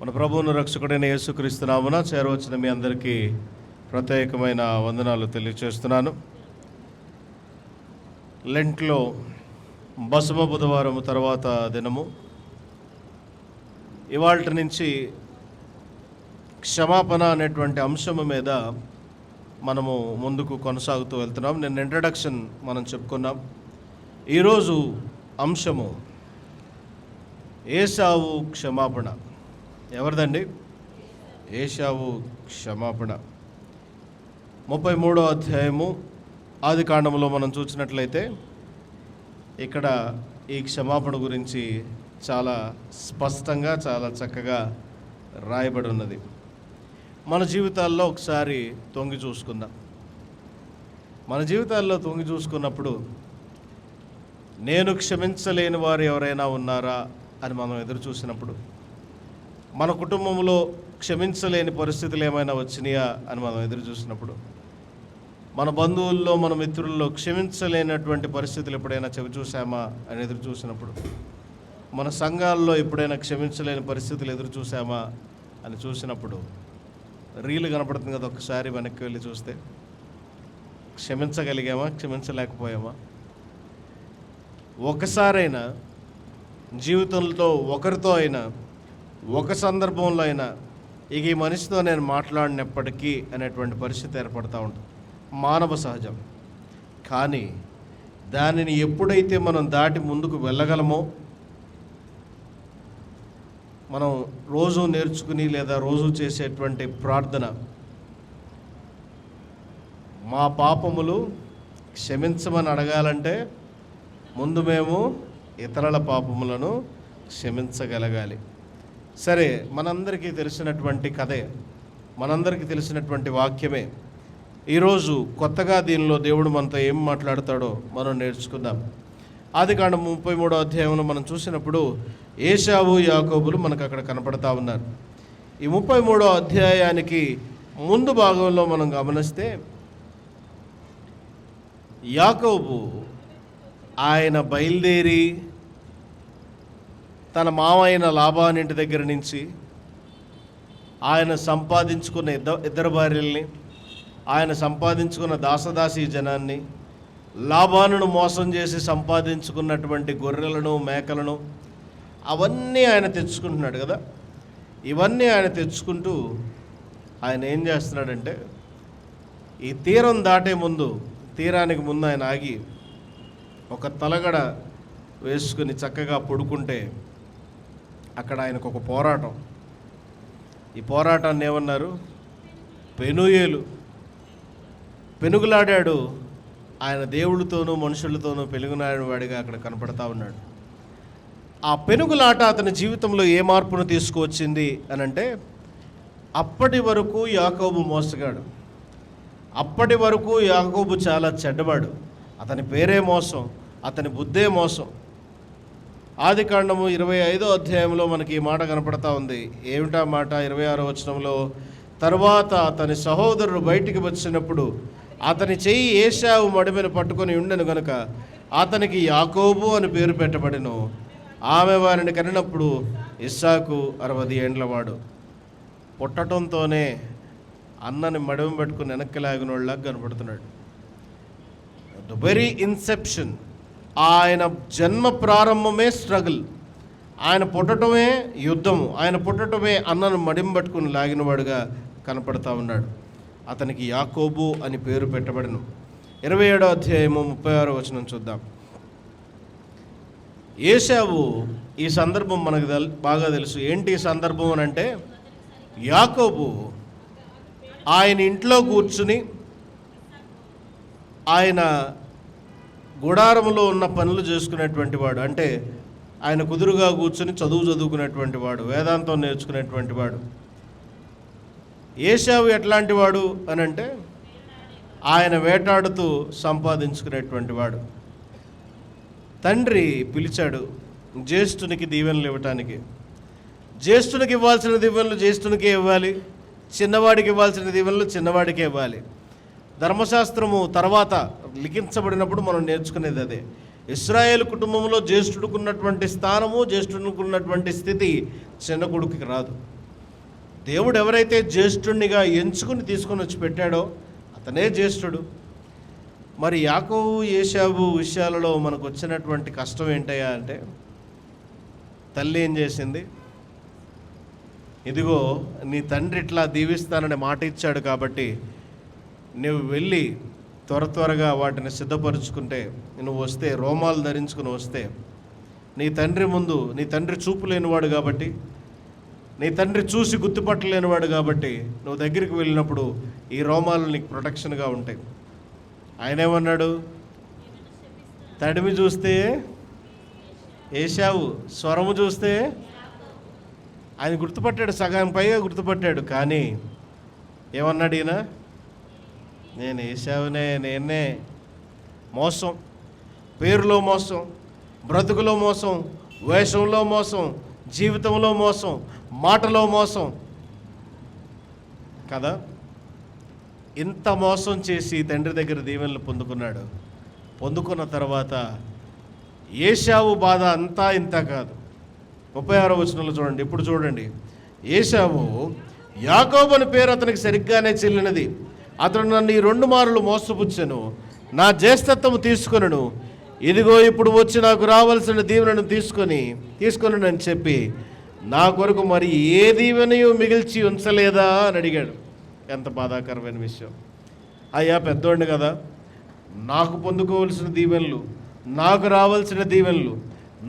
మన ప్రభువును రక్షకుడైన యేసుక్రీస్తు నామమున చేరవచ్చిన మీ అందరికీ ప్రత్యేకమైన వందనాలు తెలియజేస్తున్నాను. లెంట్లో బసమ బుధవారం తర్వాత దినము. ఇవాల్టి నుంచి క్షమాపణ అనేటువంటి అంశము మీద మనము ముందుకు కొనసాగుతూ వెళ్తున్నాం. నేను ఇంట్రడక్షన్ మనం చెప్పుకున్నాం. ఈరోజు అంశము ఏశావు క్షమాపణ. ఎవరిదండి? ఏశావు క్షమాపణ. 33వ అధ్యాయము ఆది కాండములో మనం చూసినట్లయితే ఇక్కడ ఈ క్షమాపణ గురించి చాలా స్పష్టంగా చాలా చక్కగా రాయబడి ఉన్నది. మన జీవితాల్లో ఒకసారి తొంగి చూసుకుందాం. మన జీవితాల్లో తొంగి చూసుకున్నప్పుడు నేను క్షమించలేని వారు ఎవరైనా ఉన్నారా అని మనం ఎదురు చూసినప్పుడు, మన కుటుంబంలో క్షమించలేని పరిస్థితులు ఏమైనా వచ్చినాయా అని మనం ఎదురు చూసినప్పుడు, మన బంధువుల్లో మన మిత్రుల్లో క్షమించలేనటువంటి పరిస్థితులు ఎప్పుడైనా చవి చూసామా అని ఎదురు చూసినప్పుడు, మన సంఘాల్లో ఎప్పుడైనా క్షమించలేని పరిస్థితులు ఎదురు చూసామా అని చూసినప్పుడు రీలు కనపడుతుంది కదా, ఒక్కసారి వెనక్కి వెళ్ళి చూస్తే క్షమించగలిగామా, క్షమించలేకపోయామా? ఒకసారైనా జీవితంలో ఒకరితో అయినా ఒక సందర్భంలో అయినా ఇక ఈ మనిషితో నేను మాట్లాడినప్పటికీ అనేటువంటి పరిస్థితి ఏర్పడుతూ ఉంటుంది. మానవ సహజం. కానీ దానిని ఎప్పుడైతే మనం దాటి ముందుకు వెళ్ళగలమో, మనం రోజు నేర్చుకుని లేదా రోజు చేసేటువంటి ప్రార్థన, మా పాపములు క్షమించమని అడగాలంటే ముందు మేము ఇతరుల పాపములను క్షమించగలగాలి. సరే, మనందరికీ తెలిసినటువంటి కథే, మనందరికీ తెలిసినటువంటి వాక్యమే. ఈరోజు కొత్తగా దీనిలో దేవుడు మనతో ఏం మాట్లాడతాడో మనం నేర్చుకుందాం. ఆదికాండం 33వ అధ్యాయంలో మనం చూసినప్పుడు ఏశావు యాకోబులు మనకు అక్కడ కనపడతా ఉన్నారు. ఈ 33వ అధ్యాయానికి ముందు భాగంలో మనం గమనిస్తే యాకోబు ఆయన బయలుదేరి తన మావైన లాబాను ఇంటి దగ్గర నుంచి ఆయన సంపాదించుకున్న ఇద్దరు భార్యల్ని, ఆయన సంపాదించుకున్న దాసదాసీ జనాన్ని, లాబానును మోసం చేసి సంపాదించుకున్నటువంటి గొర్రెలను మేకలను అవన్నీ ఆయన తెచ్చుకుంటున్నాడు కదా. ఇవన్నీ ఆయన తెచ్చుకుంటూ ఆయన ఏం చేస్తున్నాడంటే, ఈ తీరం దాటే ముందు, తీరానికి ముందు ఆయన ఆగి ఒక తలగడ వేసుకుని చక్కగా పడుకుంటే అక్కడ ఆయనకు ఒక పోరాటం. ఈ పోరాటాన్ని ఏమన్నారు? పెనుయేలు. పెనుగులాడాడు. ఆయన దేవుళ్ళతోనూ మనుషులతోనూ పెనుగులాడిన వాడిగా అక్కడ కనపడతా ఉన్నాడు. ఆ పెనుగులాట అతని జీవితంలో ఏ మార్పును తీసుకువచ్చింది అని అంటే, అప్పటి వరకు యాకోబు మోసగాడు, అప్పటి వరకు యాకోబు చాలా చెడ్డవాడు, అతని పేరే మోసం, అతని బుద్ధే మోసం. ఆదికాండము 25వ అధ్యాయంలో మనకి ఈ మాట కనపడతా ఉంది. ఏమిటా మాట? 26వ వచనంలో, తరువాత అతని సహోదరుడు బయటికి వచ్చినప్పుడు అతని చెయ్యి ఏశావు మడిమెన పట్టుకొని ఉండెను గనుక అతనికి యాకోబు అని పేరు పెట్టబడెను. ఆమె వారిని కనినప్పుడు ఇస్సాకు 60 ఏండ్లవాడు. పుట్టడంతోనే అన్నని మడిమ పెట్టుకుని వెనక్కి లాగినోళ్ళగా కనపడుతున్నాడు. ద వెరీ ఇన్సెప్షన్, ఆయన జన్మ ప్రారంభమే స్ట్రగుల్. ఆయన పుట్టడమే యుద్ధము, ఆయన పుట్టడమే అన్నను మడింపట్టుకుని లాగినవాడుగా కనపడతా ఉన్నాడు. అతనికి యాకోబు అని పేరు పెట్టబడను. 27వ అధ్యాయము 36వ వచనం చూద్దాం. ఏశావు, ఈ సందర్భం మనకు బాగా తెలుసు. ఏంటి ఈ సందర్భం అని అంటే, యాకోబు ఆయన ఇంట్లో కూర్చుని ఆయన గుడారంలో ఉన్న పనులు చేసుకునేటువంటి వాడు, అంటే ఆయన కుదురుగా కూర్చుని చదువుకునేటువంటి వాడు, వేదాంతం నేర్చుకునేటువంటి వాడు. ఏశావు ఎట్లాంటి వాడు అని అంటే, ఆయన వేటాడుతూ సంపాదించుకునేటువంటి వాడు. తండ్రి పిలిచాడు జ్యేష్ఠునికి దీవెనలు ఇవ్వటానికి. జ్యేష్ఠునికి ఇవ్వాల్సిన దీవెనలు జ్యేష్ఠునికే ఇవ్వాలి, చిన్నవాడికి ఇవ్వాల్సిన దీవెనలు చిన్నవాడికే ఇవ్వాలి. ధర్మశాస్త్రము తర్వాత లిఖించబడినప్పుడు మనం నేర్చుకునేది అదే. ఇశ్రాయేలు కుటుంబంలో జ్యేష్ఠుడికి ఉన్నటువంటి స్థానము, జ్యేష్ఠుడికి ఉన్నటువంటి స్థితి చిన్న కొడుకుకి రాదు. దేవుడు ఎవరైతే జ్యేష్ఠునిగా ఎంచుకుని తీసుకొని వచ్చి పెట్టాడో అతనే జ్యేష్ఠుడు. మరి యాకోబు ఏశావు విషయాలలో మనకు వచ్చినటువంటి కష్టం ఏంటయ్యా అంటే, తల్లి ఏం చేసింది? ఇదిగో నీ తండ్రి ఇట్లా దీవిస్తానని మాట ఇచ్చాడు కాబట్టి నువ్వు వెళ్ళి త్వరగా వాటిని సిద్ధపరుచుకుంటే, నువ్వు వస్తే రోమాలు ధరించుకుని వస్తే, నీ తండ్రి ముందు, నీ తండ్రి చూపు లేనివాడు కాబట్టి, నీ తండ్రి చూసి గుర్తుపట్టలేనివాడు కాబట్టి నువ్వు దగ్గరికి వెళ్ళినప్పుడు ఈ రోమాలు నీకు ప్రొటెక్షన్గా ఉంటాయి. ఆయన ఏమన్నాడు? తడిమి చూస్తే ఏశావు, స్వరము చూస్తే ఆయన గుర్తుపట్టాడు, సగం పైగా గుర్తుపట్టాడు. కానీ ఏమన్నాడు ఈయన? నేను ఏశావునే, నేనే. మోసం, పేరులో మోసం, బ్రతుకులో మోసం, వేషంలో మోసం, జీవితంలో మోసం, మాటలో మోసం కదా. ఇంత మోసం చేసి తండ్రి దగ్గర దీవెనలు పొందుకున్నాడు. పొందుకున్న తర్వాత ఏశావు బాధ అంతా ఇంత కాదు. 36వ వచనంలో చూడండి. ఇప్పుడు చూడండి, ఏశావు, యాకోబు అని పేరు అతనికి సరిగ్గానే చెల్లినది. అతడు నన్ను ఈ 2 మారులు మోసపుచ్చెను, నా జ్యేష్ఠత్వము తీసుకొనను. ఇదిగో ఇప్పుడు వచ్చి నాకు రావాల్సిన దీవెనను తీసుకొని అని చెప్పి నా కొరకు మరి ఏ దీవెనయు మిగిల్చి ఉంచలేదా అని అడిగాడు. ఎంత బాధాకరమైన విషయం. అయ్యా పెద్దోడిని కదా, నాకు పొందుకోవలసిన దీవెనలు, నాకు రావాల్సిన దీవెనలు,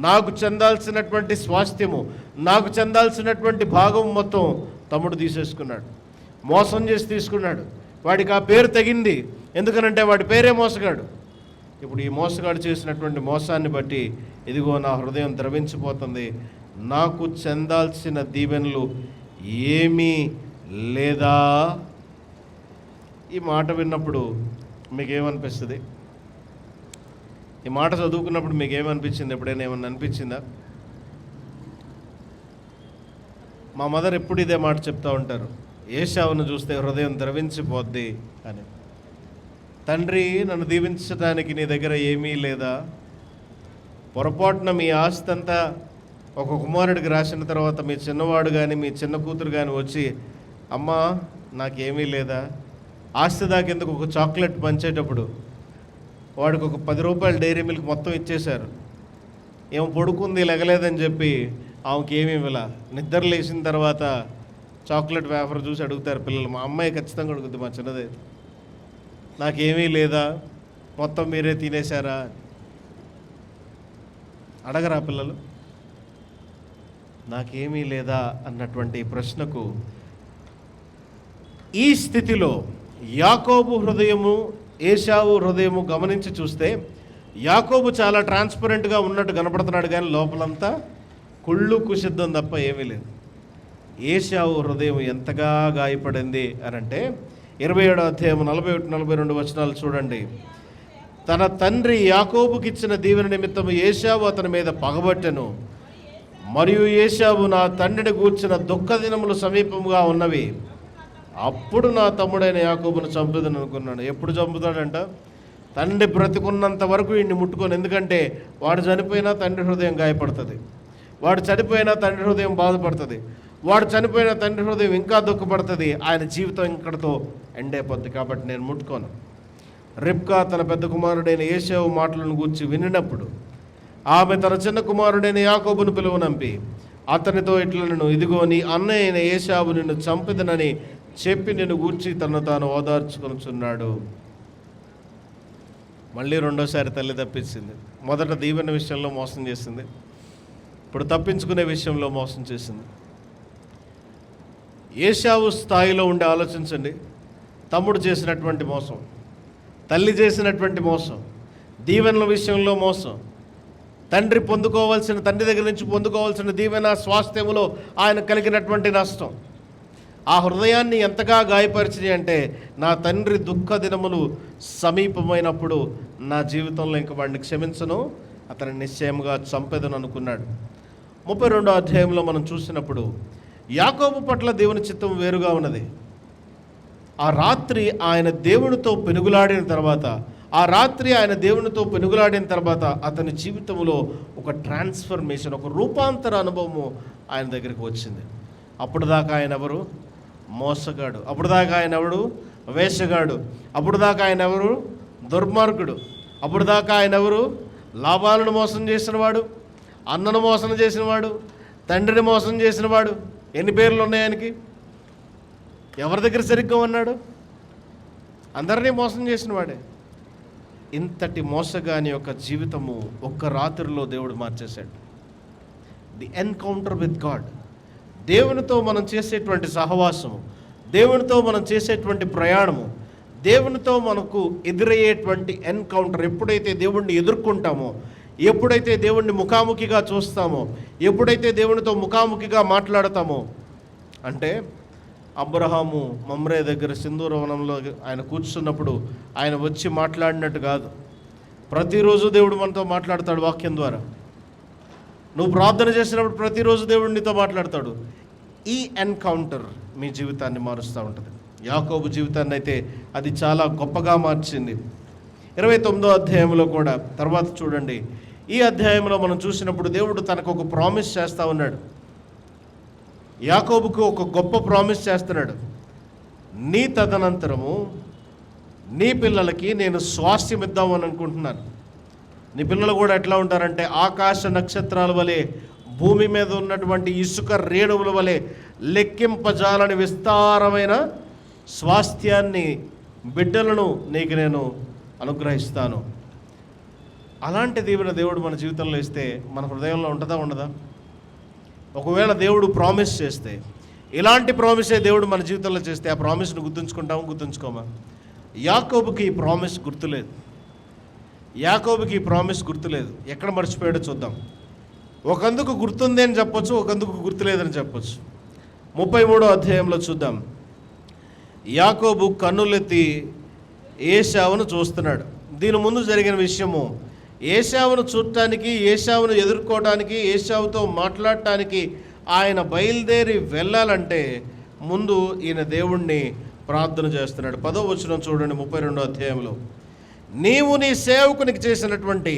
నాకు చెందాల్సినటువంటి స్వాస్థ్యము, నాకు చెందాల్సినటువంటి భాగం మొత్తం తమ్ముడు తీసేసుకున్నాడు. మోసం చేసి తీసుకున్నాడు. వాడికి ఆ పేరు తగింది. ఎందుకనంటే వాడి పేరే మోసగాడు. ఇప్పుడు ఈ మోసగాడు చేసినటువంటి మోసాన్ని బట్టి ఇదిగో నా హృదయం ద్రవించిపోతుంది, నాకు చెందాల్సిన దీవెనలు ఏమీ లేదా. ఈ మాట విన్నప్పుడు మీకేమనిపిస్తుంది? ఈ మాట చదువుకున్నప్పుడు మీకేమనిపించింది? ఎప్పుడైనా ఏమన్నా అనిపించిందా? మా మదర్ ఎప్పుడు ఇదే మాట చెప్తూ ఉంటారు, ఏశావును చూస్తే హృదయం ద్రవించిపోద్ది అని. తండ్రి, నన్ను దీవించడానికి నీ దగ్గర ఏమీ లేదా? పొరపాటున మీ ఆస్తి అంతా ఒక కుమారుడికి రాసిన తర్వాత మీ చిన్నవాడు కానీ మీ చిన్న కూతురు కానీ వచ్చి, అమ్మా నాకేమీ లేదా? ఆస్తి దాకెందుకు ఒక చాక్లెట్ పంచేటప్పుడు వాడికి ఒక 10 రూపాయలు డైరీ మిల్క్ మొత్తం ఇచ్చేశారు. ఏమో పడుకుంది, లెగలేదని చెప్పి ఆమెకి ఏమీ ఇవ్వాల. నిద్ర లేచిన తర్వాత చాక్లెట్ వేఫర్ చూసి అడుగుతారు పిల్లలు. మా అమ్మాయి ఖచ్చితంగా అడుగుద్ది, మా చిన్నదే, నాకేమీ లేదా, మొత్తం మీరే తినేశారా? అడగరా పిల్లలు? నాకేమీ లేదా అన్నటువంటి ప్రశ్నకు ఈ స్థితిలో యాకోబు హృదయము, ఏశావు హృదయము గమనించి చూస్తే యాకోబు చాలా ట్రాన్స్పరెంట్గా ఉన్నట్టు కనపడుతున్నాడు, కానీ లోపలంతా కుళ్ళు కుషిద్ధం తప్ప ఏమీ లేదు. ఏశావు హృదయం ఎంతగా గాయపడింది అనంటే 27వ అధ్యాయం 41-42 వచనాలు చూడండి. తన తండ్రి యాకోబుకిచ్చిన దీవెన నిమిత్తము ఏశావు అతని మీద పగబట్టెను, మరియు ఏశావు, నా తండ్రిని గూర్చిన దుఃఖ దినములు సమీపంగా ఉన్నవి, అప్పుడు నా తమ్ముడైన యాకోబును చంపుదని అనుకున్నాను. ఎప్పుడు చంపుతాడంట? తండ్రి బ్రతికున్నంత వరకు వీడిని ముట్టుకొని. ఎందుకంటే వాడు చనిపోయినా తండ్రి హృదయం గాయపడుతుంది, వాడు చనిపోయినా తండ్రి హృదయం బాధపడుతుంది, వాడు చనిపోయిన తండ్రి హృదయం ఇంకా దుఃఖపడుతుంది, ఆయన జీవితం ఇక్కడితో ఎండైపోద్ది. కాబట్టి నేను ముట్టుకోను. రిబ్కా తన పెద్ద కుమారుడైన ఏశావు మాటలను గూర్చి వినినప్పుడు ఆమె తన చిన్న కుమారుడైన యాకోబును పిలువనంపి అతనితో ఇట్లనెను, ఇదిగో నీ అన్నయ్య అయిన ఏశావు నిన్ను చంపిదనని చెప్పి నిన్ను గూర్చి తను తాను ఓదార్చుకొనుచున్నాడు. మళ్ళీ రెండోసారి తల్లి తప్పించింది. మొదట దీవెన విషయంలో మోసం చేసింది, ఇప్పుడు తప్పించుకునే విషయంలో మోసం చేసింది. ఏశావు స్థాయిలో ఉండి ఆలోచించండి. తమ్ముడు చేసినటువంటి మోసం, తల్లి చేసినటువంటి మోసం, దీవెనల విషయంలో మోసం, తండ్రి దగ్గర నుంచి పొందుకోవాల్సిన దీవెన స్వాస్థ్యములో ఆయన కలిగినటువంటి నష్టం, ఆ హృదయాన్ని ఎంతగా గాయపరిచినాయి అంటే, నా తండ్రి దుఃఖ దినములు సమీపమైనప్పుడు నా జీవితంలో ఇంక వాడిని క్షమించను, అతన్ని నిశ్చయంగా చంపెదను అనుకున్నాడు. 32వ అధ్యాయంలో మనం చూసినప్పుడు యాకోబు పట్ల దేవుని చిత్తం వేరుగా ఉన్నది. ఆ రాత్రి ఆయన దేవునితో పెనుగులాడిన తర్వాత అతని జీవితంలో ఒక ట్రాన్స్ఫర్మేషన్, ఒక రూపాంతర అనుభవము ఆయన దగ్గరికి వచ్చింది. అప్పుడు దాకా ఆయన ఎవరు? మోసగాడు. అప్పుడు దాకా ఆయన ఎవడు? వేషగాడు. అప్పుడు దాకా ఆయన ఎవరు? దుర్మార్గుడు. అప్పుడు దాకా ఆయన ఎవరు? లాభాలను మోసం చేసినవాడు, అన్నను మోసం చేసినవాడు, తండ్రిని మోసం చేసినవాడు. ఎన్ని పేర్లు ఉన్నాయి ఆయనకి? ఎవరి దగ్గర సరిగ్గా ఉన్నాడు? అందరినీ మోసం చేసినవాడే. ఇంతటి మోసగాని యొక్క జీవితము ఒక్క రాత్రిలో దేవుడు మార్చేశాడు. The encounter with God. దేవునితో మనం చేసేటువంటి సహవాసము, దేవునితో మనం చేసేటువంటి ప్రయాణము, దేవునితో మనకు ఎదురయ్యేటువంటి ఎన్కౌంటర్, ఎప్పుడైతే దేవుణ్ణి ఎదుర్కొంటామో, ఎప్పుడైతే దేవుణ్ణి ముఖాముఖిగా చూస్తామో, ఎప్పుడైతే దేవునితో ముఖాముఖిగా మాట్లాడతామో, అంటే అబ్రహాము మమ్రే దగ్గర సింధూరవనంలో ఆయన కూర్చున్నప్పుడు ఆయన వచ్చి మాట్లాడినట్టు కాదు. ప్రతిరోజు దేవుడు మనతో మాట్లాడతాడు వాక్యం ద్వారా. నువ్వు ప్రార్థన చేసినప్పుడు ప్రతిరోజు దేవుడు నీతో మాట్లాడతాడు. ఈ ఎన్కౌంటర్ మీ జీవితాన్ని మారుస్తూ ఉంటుంది. యాకోబు జీవితాన్ని అయితే అది చాలా గొప్పగా మార్చింది. 29వ అధ్యాయంలో కూడా తర్వాత చూడండి. ఈ అధ్యాయంలో మనం చూసినప్పుడు దేవుడు తనకు ఒక ప్రామిస్ చేస్తూ ఉన్నాడు. యాకోబుకు ఒక గొప్ప ప్రామిస్ చేస్తున్నాడు. నీ తదనంతరము నీ పిల్లలకి నేను స్వాస్థ్యం ఇద్దామని అనుకుంటున్నాను. నీ పిల్లలు కూడా ఎట్లా ఉంటారంటే ఆకాశ నక్షత్రాల వలె, భూమి మీద ఉన్నటువంటి ఇసుక రేణువుల వలె లెక్కింపజాలని విస్తారమైన స్వాస్థ్యాన్ని, బిడ్డలను నీకు నేను అనుగ్రహిస్తాను. అలాంటి దీవెన దేవుడు మన జీవితంలో ఇస్తే మన హృదయంలో ఉంటుందా ఉండదా? ఒకవేళ దేవుడు ప్రామిస్ చేస్తే, ఇలాంటి ప్రామిసే దేవుడు మన జీవితంలో చేస్తే ఆ ప్రామిస్ను గుర్తుంచుకుంటాము, గుర్తుంచుకోమా? యాకోబుకి ఈ ప్రామిస్ గుర్తులేదు. యాకోబుకి ఈ ప్రామిస్ గుర్తులేదు. ఎక్కడ మర్చిపోయాడో చూద్దాం. ఒకందుకు గుర్తుంది అని చెప్పొచ్చు, ఒకందుకు గుర్తులేదని చెప్పొచ్చు. 33వ అధ్యాయంలో చూద్దాం. యాకోబు కన్నులెత్తి ఏశావును చూస్తున్నాడు. దీని ముందు జరిగిన విషయము, ఏశావును చూడటానికి, ఏశావును ఎదుర్కోవటానికి, ఏశావుతో మాట్లాడటానికి ఆయన బయలుదేరి వెళ్ళాలంటే ముందు ఈయన దేవుణ్ణి ప్రార్థన చేస్తున్నాడు. 10వ వచనం చూడండి 32వ అధ్యాయంలో. నీవు నీ సేవకునికి చేసినటువంటి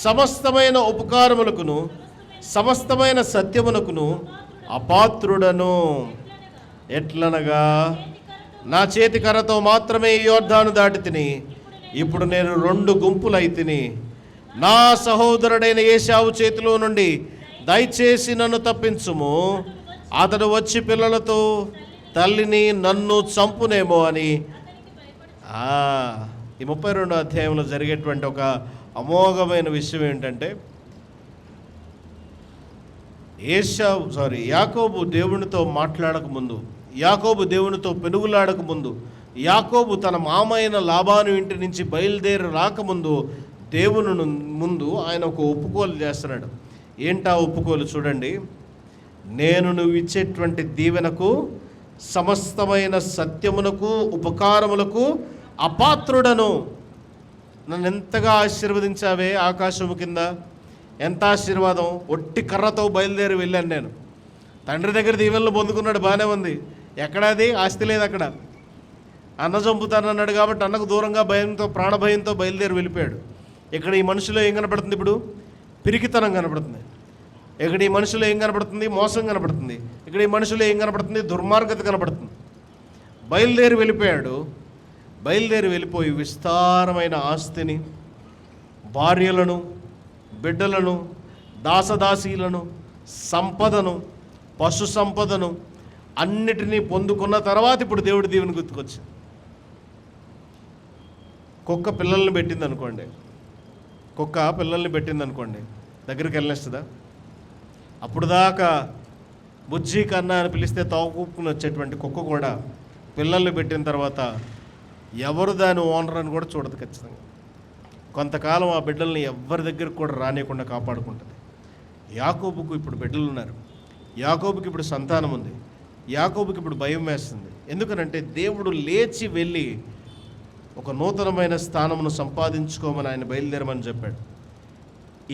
సమస్తమైన ఉపకారములకును సమస్తమైన సత్యమునకును అపాత్రుడను. ఎట్లనగా నా చేతి కర్రతో మాత్రమే ఈ యోర్దాను దాటి తిని, ఇప్పుడు నేను 2 గుంపులై తిని, నా సహోదరుడైన ఏశావు చేతిలో నుండి దయచేసి నన్ను తప్పించుము. అతడు వచ్చి పిల్లలతో తల్లిని నన్ను చంపునేమో అని. ఈ 32వ అధ్యాయంలో జరిగేటువంటి ఒక అమోఘమైన విషయం ఏంటంటే, యాకోబు దేవునితో మాట్లాడకముందు, యాకోబు దేవునితో పెనుగులాడకముందు, యాకోబు తన మామైన లాబాను ఇంటి నుంచి బయలుదేరి రాకముందు దేవుని ముందు ఆయన ఒక ఒప్పుకోలు చేస్తున్నాడు. ఏంటా ఒప్పుకోలు చూడండి. నేను నువ్వు ఇచ్చేటువంటి దీవెనకు, సమస్తమైన సత్యమునకు, ఉపకారములకు అపాత్రుడను. నన్ను ఎంతగా ఆశీర్వదించావే ఆకాశము కింద, ఎంత ఆశీర్వాదం. ఒట్టి కర్రతో బయలుదేరి వెళ్ళాను నేను. తండ్రి దగ్గర దీవెనలు పొందుకున్నాడు, బాగానే ఉంది. ఎక్కడాది ఆస్తి లేదు అక్కడ. అన్న చంపుతానన్నాడు కాబట్టి అన్నకు దూరంగా భయంతో, ప్రాణభయంతో బయలుదేరి వెళ్ళిపోయాడు. ఇక్కడ ఈ మనుషులో ఏం కనపడుతుంది? ఇప్పుడు పిరికితనం కనపడుతుంది. ఇక్కడ ఈ మనుషులో ఏం కనపడుతుంది? మోసం కనపడుతుంది. ఇక్కడ ఈ మనుషులో ఏం కనపడుతుంది? దుర్మార్గత కనపడుతుంది. బయలుదేరి వెళ్ళిపోయాడు. బయలుదేరి వెళ్ళిపోయి విస్తారమైన ఆస్తిని, భార్యలను, బిడ్డలను, దాసదాసీలను, సంపదను, పశు సంపదను అన్నిటినీ పొందుకున్న తర్వాత ఇప్పుడు దేవుడి దీవెని గుర్తుకొచ్చింది. కుక్క పిల్లల్ని పెట్టింది అనుకోండి, కుక్క పిల్లల్ని పెట్టింది అనుకోండి, దగ్గరికి వెళ్ళేస్తుందా? అప్పుడు దాకా బుజ్జి కన్నా అని పిలిస్తే తోకూపుకుని వచ్చేటువంటి కుక్క కూడా పిల్లల్ని పెట్టిన తర్వాత ఎవరు దాని ఓనర్ అని కూడా చూడదు. ఖచ్చితంగా కొంతకాలం ఆ బిడ్డల్ని ఎవరి దగ్గరకు కూడా రానియకుండా కాపాడుకుంటుంది. యాకోబుకు ఇప్పుడు బిడ్డలు ఉన్నారు. యాకోబుకి ఇప్పుడు సంతానం ఉంది. యాకోబుకి ఇప్పుడు భయం వేస్తుంది. ఎందుకనంటే దేవుడు లేచి వెళ్ళి ఒక నూతనమైన స్థానమును సంపాదించుకోమని ఆయన బయలుదేరమని చెప్పాడు.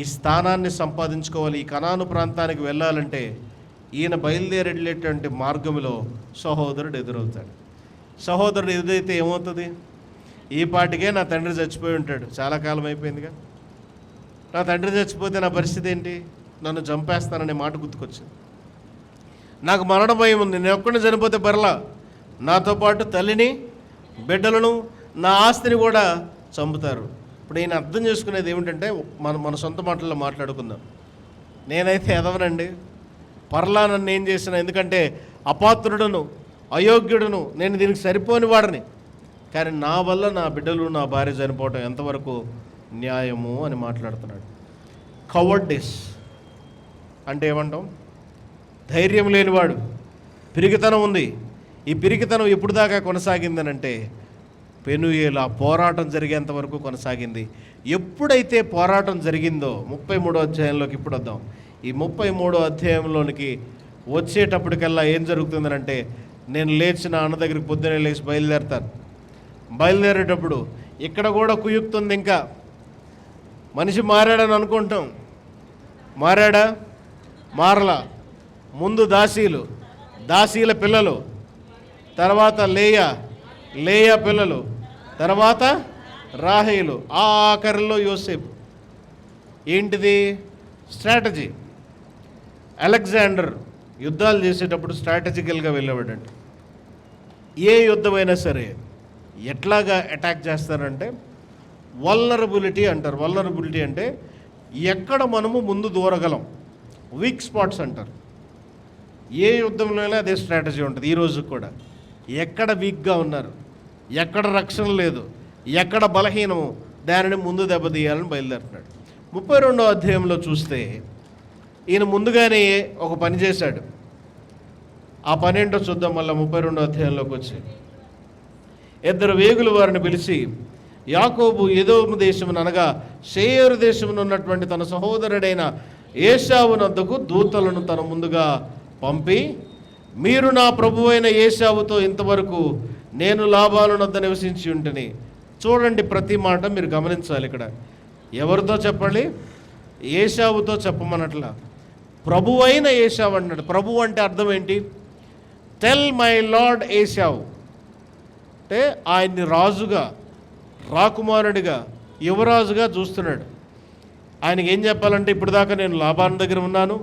ఈ స్థానాన్ని సంపాదించుకోవాలి, ఈ కనాను ప్రాంతానికి వెళ్ళాలంటే ఈయన బయలుదేరి వెళ్ళేటువంటి మార్గంలో సహోదరుడు ఎదురవుతాడు. సహోదరుడు ఎదురైతే ఏమవుతుంది? ఈ పాటికే నా తండ్రి చచ్చిపోయి ఉంటాడు, చాలా కాలం అయిపోయిందిగా. నా తండ్రి చచ్చిపోతే నా పరిస్థితి ఏంటి? నన్ను చంపేస్తాననే మాట గుర్తుకొచ్చింది. నాకు మరణ భయం ఉంది. నేను ఒక్కడిని చనిపోతే బరలా నాతో పాటు తల్లిని, బిడ్డలను, నా ఆస్తిని కూడా చంపుతారు. ఇప్పుడు ఈయన అర్థం చేసుకునేది ఏమిటంటే, మన సొంత మాటల్లో మాట్లాడుకుందాం. నేనైతే ఎదవనండి, పర్లా నన్ను ఏం చేసిన, ఎందుకంటే అపాత్రుడను, అయోగ్యుడును, నేను దీనికి సరిపోని వాడిని. కానీ నా వల్ల నా బిడ్డలు, నా భార్య చనిపోవటం ఎంతవరకు న్యాయము అని మాట్లాడుతున్నాడు. కవర్డిస్ అంటే ఏమంటాం? ధైర్యం లేనివాడు, పిరికితనం ఉంది. ఈ పిరికితనం ఎప్పుడు దాకా కొనసాగిందనంటే పెనూయేలు ఆ పోరాటం జరిగేంత వరకు కొనసాగింది. ఎప్పుడైతే పోరాటం జరిగిందో 33వ అధ్యాయంలోకి ఇప్పుడు వద్దాం. ఈ 33వ అధ్యాయంలోనికి వచ్చేటప్పటికల్లా ఏం జరుగుతుందనంటే, నేను లేచిన అన్న దగ్గరికి పొద్దునే లేచి బయలుదేరతాను. బయలుదేరేటప్పుడు ఇక్కడ కూడా కుయుక్తుంది. ఇంకా మనిషి మారాడని అనుకుంటాం, మారాడా? మారలా. ముందు దాసీల పిల్లలు, తర్వాత లేయా పిల్లలు, తర్వాత రాహేలు, ఆఖరిలో యోసేపు. ఏంటిది? స్ట్రాటజీ. అలెగ్జాండర్ యుద్ధాలు చేసేటప్పుడు స్ట్రాటజికల్గా వెళ్ళేవాడంట. ఏ యుద్ధమైనా సరే ఎట్లాగా అటాక్ చేస్తారంటే వల్నరబిలిటీ అంటారు. వల్నరబిలిటీ అంటే ఎక్కడ మనము ముందు దూరగలం, వీక్ స్పాట్స్ అంటారు. ఏ యుద్ధంలోనే అదే స్ట్రాటజీ ఉంటుంది. ఈరోజు కూడా ఎక్కడ వీక్గా ఉన్నారు, ఎక్కడ రక్షణ లేదు, ఎక్కడ బలహీనము, దానిని ముందు దెబ్బతీయాలని బయలుదేరుతున్నాడు. 32వ అధ్యాయంలో చూస్తే ఈయన ముందుగానే ఒక పని చేశాడు. ఆ పని ఏంటో చూద్దాం. మళ్ళీ 32వ అధ్యాయంలోకి వచ్చి, 2 వేగులు వారిని పిలిచి, యాకోబు ఎదోము దేశమును అనగా షేయరు దేశమును ఉన్నటువంటి తన సహోదరుడైన ఏశావు నద్దకు దూతలను తన ముందుగా పంపి, మీరు నా ప్రభువైన ఏశావుతో ఇంతవరకు నేను లాబాను నద్ద నివసించి ఉంటని. చూడండి, ప్రతి మాట మీరు గమనించాలి. ఇక్కడ ఎవరితో చెప్పాలి? ఏశావుతో చెప్పమన్నట్లా. ప్రభువైన ఏశావు అన్నాడు. ప్రభు అంటే అర్థం ఏంటి? టెల్ మై లార్డ్ ఏశావు అంటే ఆయన్ని రాజుగా, రాకుమారుడిగా, యువరాజుగా చూస్తున్నాడు. ఆయనకి ఏం చెప్పాలంటే, ఇప్పుడు దాకా నేను లాబాను దగ్గర ఉన్నాను,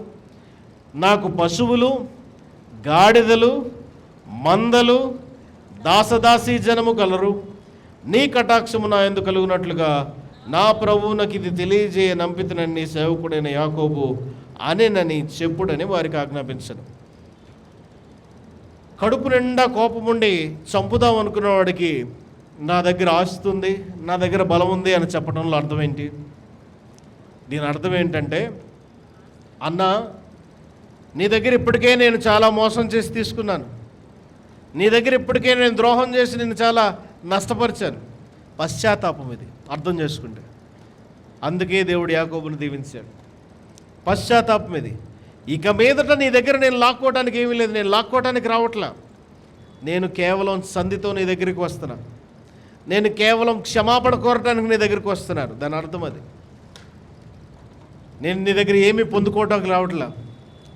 నాకు పశువులు, గాడిదలు, మందలు, దాసదాసీ జనము కలరు. నీ కటాక్షము నా యందు కలుగునట్లుగా నా ప్రభువు నాకు ఇది తెలియజేయ నంపితనని సేవకుడైన యాకోబు అనేనని చెప్పుడని వారికి ఆజ్ఞాపించను. కడుపు నిండా కోపముండి చంపుదాం అనుకున్న వాడికి నా దగ్గర ఆస్తి ఉంది, నా దగ్గర బలం ఉంది అని చెప్పడంలో అర్థం ఏంటి? దీని అర్థం ఏంటంటే, అన్నా, నీ దగ్గర ఇప్పటికే నేను చాలా మోసం చేసి తీసుకున్నాను, నీ దగ్గర ఇప్పటికే నేను ద్రోహం చేసి నిన్ను చాలా నష్టపరిచాను. పశ్చాత్తాపం ఇది అర్థం చేసుకుంటే. అందుకే దేవుడు యాకోబును దీవించాడు. పశ్చాత్తాపం ఇది. ఇక మీదట నీ దగ్గర నేను లాక్కోవడానికి ఏమీ లేదు, నేను లాక్కోవడానికి రావట్లా, నేను కేవలం సంధితో నీ దగ్గరికి వస్తున్నా, నేను కేవలం క్షమాపణ కోరటానికి నీ దగ్గరికి వస్తున్నాను. దాని అర్థం అది. నేను నీ దగ్గర ఏమీ పొందుకోవడానికి రావట్లా.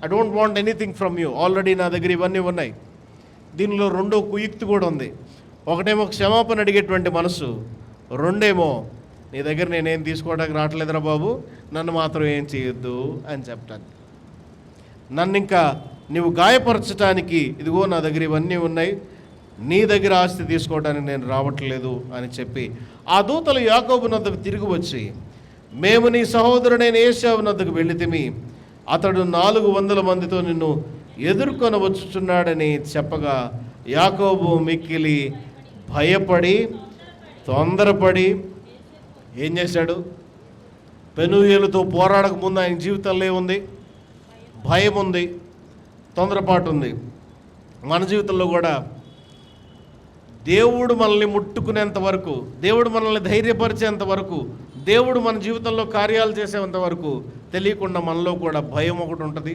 I don't want anything from you. Already నా దగ్గర ఇవన్నీ ఉన్నాయి. దీనిలో రెండో కుయుక్తి కూడా ఉంది. ఒకటేమో క్షమాపణ అడిగేటువంటి మనసు, రెండేమో నీ దగ్గర నేనేం తీసుకోవడానికి రావట్లేదురా బాబు, నన్ను మాత్రం ఏం చేయొద్దు అని చెప్పటానికి, నన్ను ఇంకా నువ్వు గాయపరచటానికి ఇదిగో నా దగ్గర ఇవన్నీ ఉన్నాయి, నీ దగ్గర ఆస్తి తీసుకోవడానికి నేను రావట్లేదు అని చెప్పి ఆ దూతలు యాకోబు నద్దకు తిరిగి వచ్చి, మేము నీ సహోదరుడైన ఏశావు నద్దకు వెళితిమి, అతడు 400 మందితో నిన్ను ఎదుర్కొని వచ్చుచున్నాడని చెప్పగా యాకోబు మిక్కిలి భయపడి తొందరపడి ఏం చేశాడు? పెనూయేలుతో పోరాడక ముందు ఆయన జీవితంలో ఏముంది? భయం ఉంది, తొందరపాటు ఉంది. మన జీవితంలో కూడా దేవుడు మనల్ని ముట్టుకునేంత వరకు, దేవుడు మనల్ని ధైర్యపరిచేంత వరకు, దేవుడు మన జీవితంలో కార్యాలు చేసేంత వరకు తెలియకుండా మనలో కూడా భయం ఒకటి ఉంటుంది,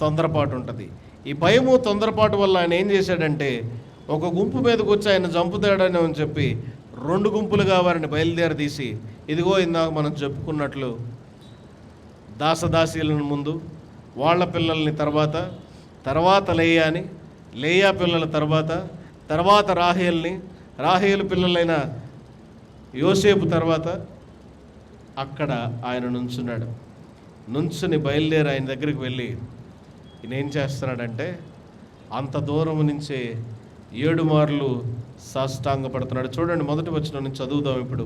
తొందరపాటు ఉంటుంది. ఈ భయము తొందరపాటు వల్ల ఆయన ఏం చేశాడంటే, ఒక గుంపు మీదకి వచ్చి ఆయన చంపుతాడని అని చెప్పి 2 గుంపులుగా వారిని బయలుదేరదీసి, ఇదిగో ఇందాక మనం చెప్పుకున్నట్లు దాసదాసీలను ముందు, వాళ్ళ పిల్లల్ని తర్వాత లేయా పిల్లల తర్వాత రాహేలు పిల్లలైన యోసేపు తర్వాత అక్కడ ఆయన నుంచున్నాడు. నుంచుని బయలుదేరి ఆయన దగ్గరికి వెళ్ళి ఈయన ఏం చేస్తున్నాడంటే, అంత దూరం నుంచే 7 మార్లు సాష్టాంగపడుతున్నాడు. చూడండి, మొదటి వచనం నుంచి చదువుదాం ఇప్పుడు.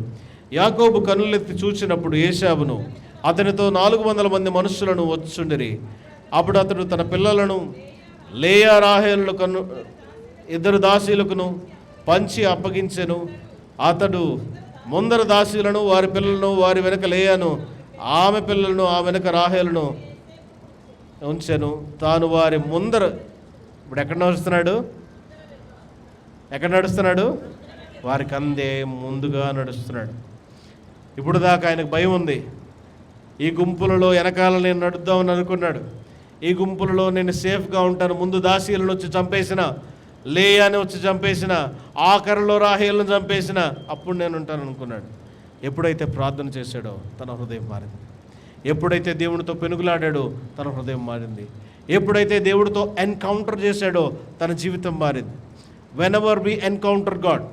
యాకోబు కన్నులెత్తి చూచినప్పుడు ఏశావును అతనితో 400 మంది మనుషులను వచ్చుండిరి. అప్పుడు అతడు తన పిల్లలను లేయా రాహేలు ఇద్దరు దాసీలకును పంచి అప్పగించెను. అతడు ముందర దాసీలను, వారి పిల్లలను, వారి వెనక లేయాను, ఆమె పిల్లలను, ఆ వెనక రాహేలను ఉంచెను. తాను వారి ముందర, ఇప్పుడు ఎక్కడ నడుస్తున్నాడు? వారికి అందే ముందుగా నడుస్తున్నాడు. ఇప్పుడు దాకా ఆయనకు భయం ఉంది. ఈ గుంపులలో వెనకాల నేను నడుద్దామని అనుకున్నాడు. ఈ గుంపులలో నేను సేఫ్గా ఉంటాను. ముందు దాసీలను వచ్చి చంపేసిన, లేయాని వచ్చి చంపేసిన, ఆఖరిలో రాహేలను చంపేసిన, అప్పుడు నేను ఉంటాను అనుకున్నాడు. ఎప్పుడైతే ప్రార్థన చేశాడో తన హృదయం మారింది. ఎప్పుడైతే దేవుడితో పెనుగులాడాడో తన హృదయం మారింది. ఎప్పుడైతే దేవుడితో ఎన్కౌంటర్ చేశాడో తన జీవితం మారింది. వెనెవర్ వి ఎన్కౌంటర్ గాడ్,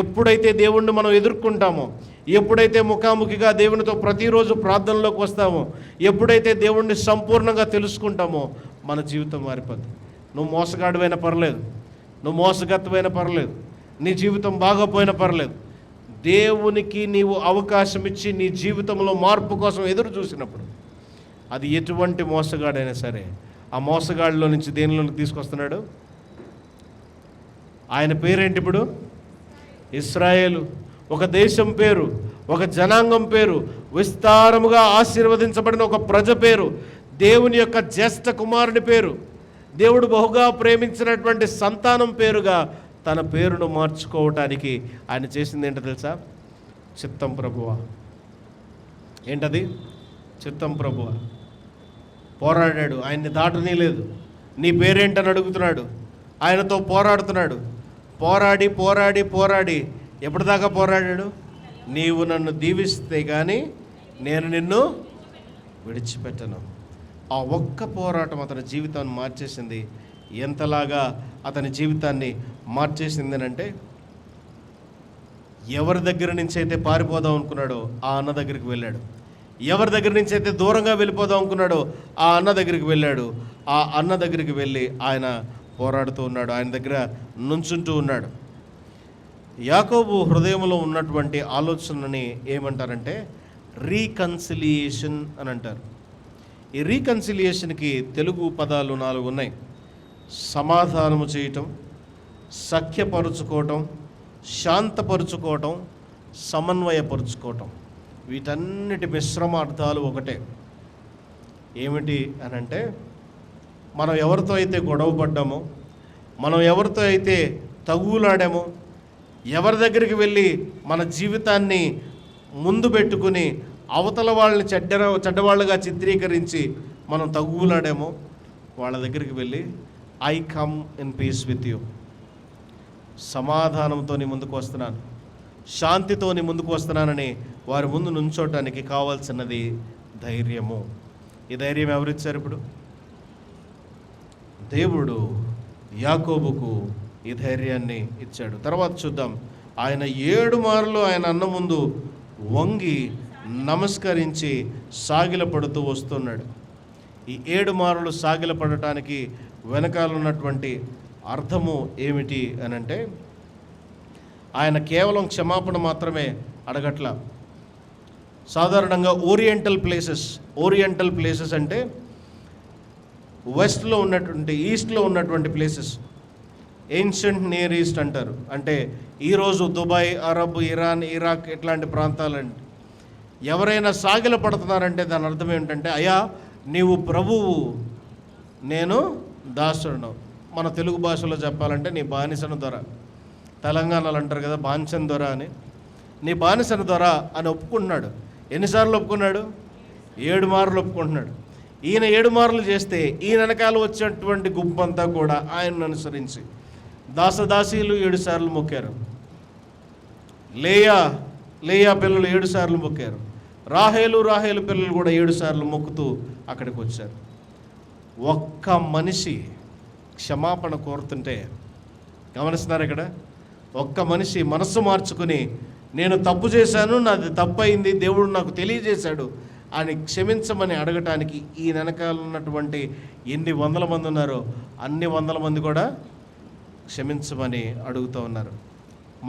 ఎప్పుడైతే దేవుణ్ణి మనం ఎదుర్కొంటామో, ఎప్పుడైతే ముఖాముఖిగా దేవునితో ప్రతిరోజు ప్రార్థనలోకి వస్తామో, ఎప్పుడైతే దేవుణ్ణి సంపూర్ణంగా తెలుసుకుంటామో మన జీవితం మారిపోద్ది. నువ్వు మోసగాడివైనా పర్లేదు, నువ్వు మోసగత్తమైనా పర్లేదు, నీ జీవితం బాగోపోయినా పర్లేదు, దేవునికి నీవు అవకాశం ఇచ్చి నీ జీవితంలో మార్పు కోసం ఎదురు చూసినప్పుడు, అది ఎటువంటి మోసగాడైనా సరే ఆ మోసగాడిలో నుంచి దేనిలోకి తీసుకొస్తున్నాడు? ఆయన పేరేంటి ఇప్పుడు? ఇశ్రాయేలు. ఒక దేశం పేరు, ఒక జనాంగం పేరు, విస్తారముగా ఆశీర్వదించబడిన ఒక ప్రజ పేరు, దేవుని యొక్క జ్యేష్ఠ కుమారుని పేరు, దేవుడు బహుగా ప్రేమించినటువంటి సంతానం పేరుగా తన పేరును మార్చుకోవటానికి ఆయన చేసింది ఏంటో తెలుసా? చిత్తం ప్రభువా. ఏంటది? చిత్తం ప్రభువా. పోరాడాడు, ఆయన్ని దాటనీ లేదు. నీ పేరేంటని అడుగుతున్నాడు, ఆయనతో పోరాడుతున్నాడు. పోరాడి పోరాడి పోరాడి ఎప్పటిదాకా పోరాడాడు? నీవు నన్ను దీవిస్తే కానీ నేను నిన్ను విడిచిపెట్టను. ఆ ఒక్క పోరాటం అతని జీవితాన్ని మార్చేసింది. ఎంతలాగా అతని జీవితాన్ని మార్చేసింది అంటే, ఎవరి దగ్గర నుంచి అయితే పారిపోదాం అనుకున్నాడో ఆ అన్న దగ్గరికి వెళ్ళాడు. ఎవరి దగ్గర నుంచి అయితే దూరంగా వెళ్ళిపోదాం అనుకున్నాడో ఆ అన్న దగ్గరికి వెళ్ళాడు. ఆ అన్న దగ్గరికి వెళ్ళి ఆయన పోరాడుతూ ఉన్నాడు, ఆయన దగ్గర నుంచుంటూ ఉన్నాడు. యాకోబు హృదయంలో ఉన్నటువంటి ఆలోచనని ఏమంటారంటే రీకన్సిలియేషన్ అని అంటారు. ఈ రీకన్సిలియేషన్కి తెలుగు పదాలు 4 ఉన్నాయి. సమాధానము చేయటం, సఖ్యపరుచుకోవటం, శాంతపరుచుకోవటం, సమన్వయపరుచుకోవటం. వీటన్నిటి మిశ్రమార్థాలు ఒకటే. ఏమిటి అని అంటే, మనం ఎవరితో అయితే గొడవ పడ్డామో, మనం ఎవరితో అయితే తగులాడామో, ఎవరి దగ్గరికి వెళ్ళి మన జీవితాన్ని ముందు పెట్టుకుని అవతల వాళ్ళని చెడ్డవాళ్ళుగా చిత్రీకరించి మనం తగులాడామో, వాళ్ళ దగ్గరికి వెళ్ళి I come in peace with you, సమాధానంతో నీ ముందుకు వస్తున్నాను, శాంతితో నీ ముందుకు వస్తున్నానని వారి ముందు నుంచోటానికి కావాల్సినది ధైర్యము. ఈ ధైర్యం ఎవరిచ్చారు? ఇప్పుడు దేవుడు యాకోబుకు ఈ ధైర్యాన్ని ఇచ్చాడు. తర్వాత చూద్దాం. ఆయన 7 మార్లు ఆయన అన్న ముందు వంగి నమస్కరించి సాగిలపడుతూ వస్తున్నాడు. ఈ 7 మార్లు సాగిలపడటానికి వెనకాల ఉన్నటువంటి అర్థము ఏమిటి అని అంటే, ఆయన కేవలం క్షమాపణ మాత్రమే అడగట్ల. సాధారణంగా ఓరియంటల్ ప్లేసెస్ అంటే వెస్ట్లో ఉన్నటువంటి, ఈస్ట్లో ఉన్నటువంటి ప్లేసెస్, ఏన్షియంట్ నియర్ ఈస్ట్ అంటారు. అంటే ఈరోజు దుబాయ్, అరబ్, ఇరాన్, ఇరాక్ ఇట్లాంటి ప్రాంతాలండి. ఎవరైనా సాగిల పడుతున్నారంటే దాని అర్థం ఏమిటంటే, అయ్యా నీవు ప్రభువు, నేను దాసుడును. మన తెలుగు భాషలో చెప్పాలంటే నీ బానిసను దొర. తెలంగాణలో అంటారు కదా బాంచన్ దొర అని. నీ బానిసను దొర అని ఒప్పుకుంటున్నాడు. ఎన్నిసార్లు ఒప్పుకున్నాడు? 7 మార్లు ఒప్పుకుంటున్నాడు. ఈయన 7 మార్లు చేస్తే ఈయన వెనకాల వచ్చేటువంటి గుంపంతా కూడా ఆయనను అనుసరించి దాసదాసీలు 7 సార్లు మొక్కారు. లేయా పిల్లలు 7 సార్లు మొక్కారు. రాహేలు పిల్లలు కూడా 7 సార్లు మొక్కుతూ అక్కడికి వచ్చారు. ఒక్క మనిషి క్షమాపణ కోరుతుంటే, గమనిస్తున్నారు ఇక్కడ, ఒక్క మనిషి మనస్సు మార్చుకుని నేను తప్పు చేశాను, నాది తప్పయింది, దేవుడు నాకు తెలియజేశాడు అని క్షమించమని అడగటానికి ఈ వెనకాల ఉన్నటువంటి ఎన్ని 100 మంది ఉన్నారో అన్ని 100 మంది కూడా క్షమించమని అడుగుతూ ఉన్నారు.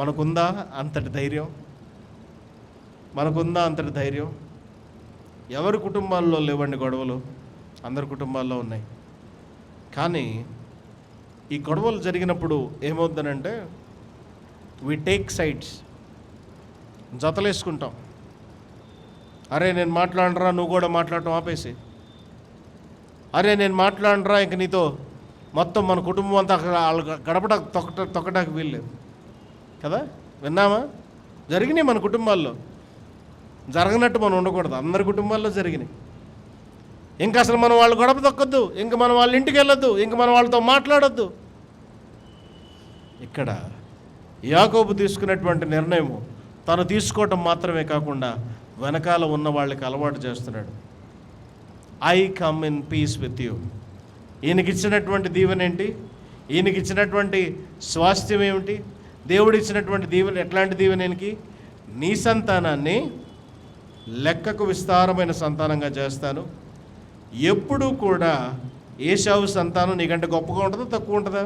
మనకుందా అంతటి ధైర్యం? మనకుందా అంతటి ధైర్యం? ఎవరి కుటుంబాల్లో లేవండి గొడవలు? అందరి కుటుంబాల్లో ఉన్నాయి. కానీ ఈ గొడవలు జరిగినప్పుడు ఏమవుతుందనంటే వి టేక్ సైడ్స్, జతలేసుకుంటాం. అరే నేను మాట్లాడరా, నువ్వు కూడా మాట్లాడటం ఆపేసి. అరే నేను మాట్లాడరా, ఇంక నీతో మొత్తం మన కుటుంబం అంతా గడపడ తొక్కడానికి వీల్లేదు కదా. విన్నామా? జరిగినాయి మన కుటుంబాల్లో. జరగనట్టు మనం ఉండకూడదు, అందరి కుటుంబాల్లో జరిగినాయి. ఇంకా అసలు మనం వాళ్ళు గడప తొక్కొద్దు, ఇంక మనం వాళ్ళ ఇంటికి వెళ్ళొద్దు, ఇంక మనం వాళ్ళతో మాట్లాడొద్దు. ఇక్కడ యాకోబు తీసుకున్నటువంటి నిర్ణయము తను తీసుకోవటం మాత్రమే కాకుండా వెనకాల ఉన్న వాళ్ళకి అలవాటు చేస్తున్నాడు. I come in peace with you. ఈయనకిచ్చినటువంటి దీవెన ఏంటి? ఈయనకిచ్చినటువంటి స్వాస్థ్యం ఏమిటి? దేవుడిచ్చినటువంటి దీవెన ఎట్లాంటి దీవెనకి? నీ సంతానాన్ని లెక్కకు విస్తారమైన సంతానంగా చేస్తాను. ఎప్పుడూ కూడా ఏశావు సంతానం నీకంటే గొప్పగా ఉంటుందా తక్కువ ఉంటుందా?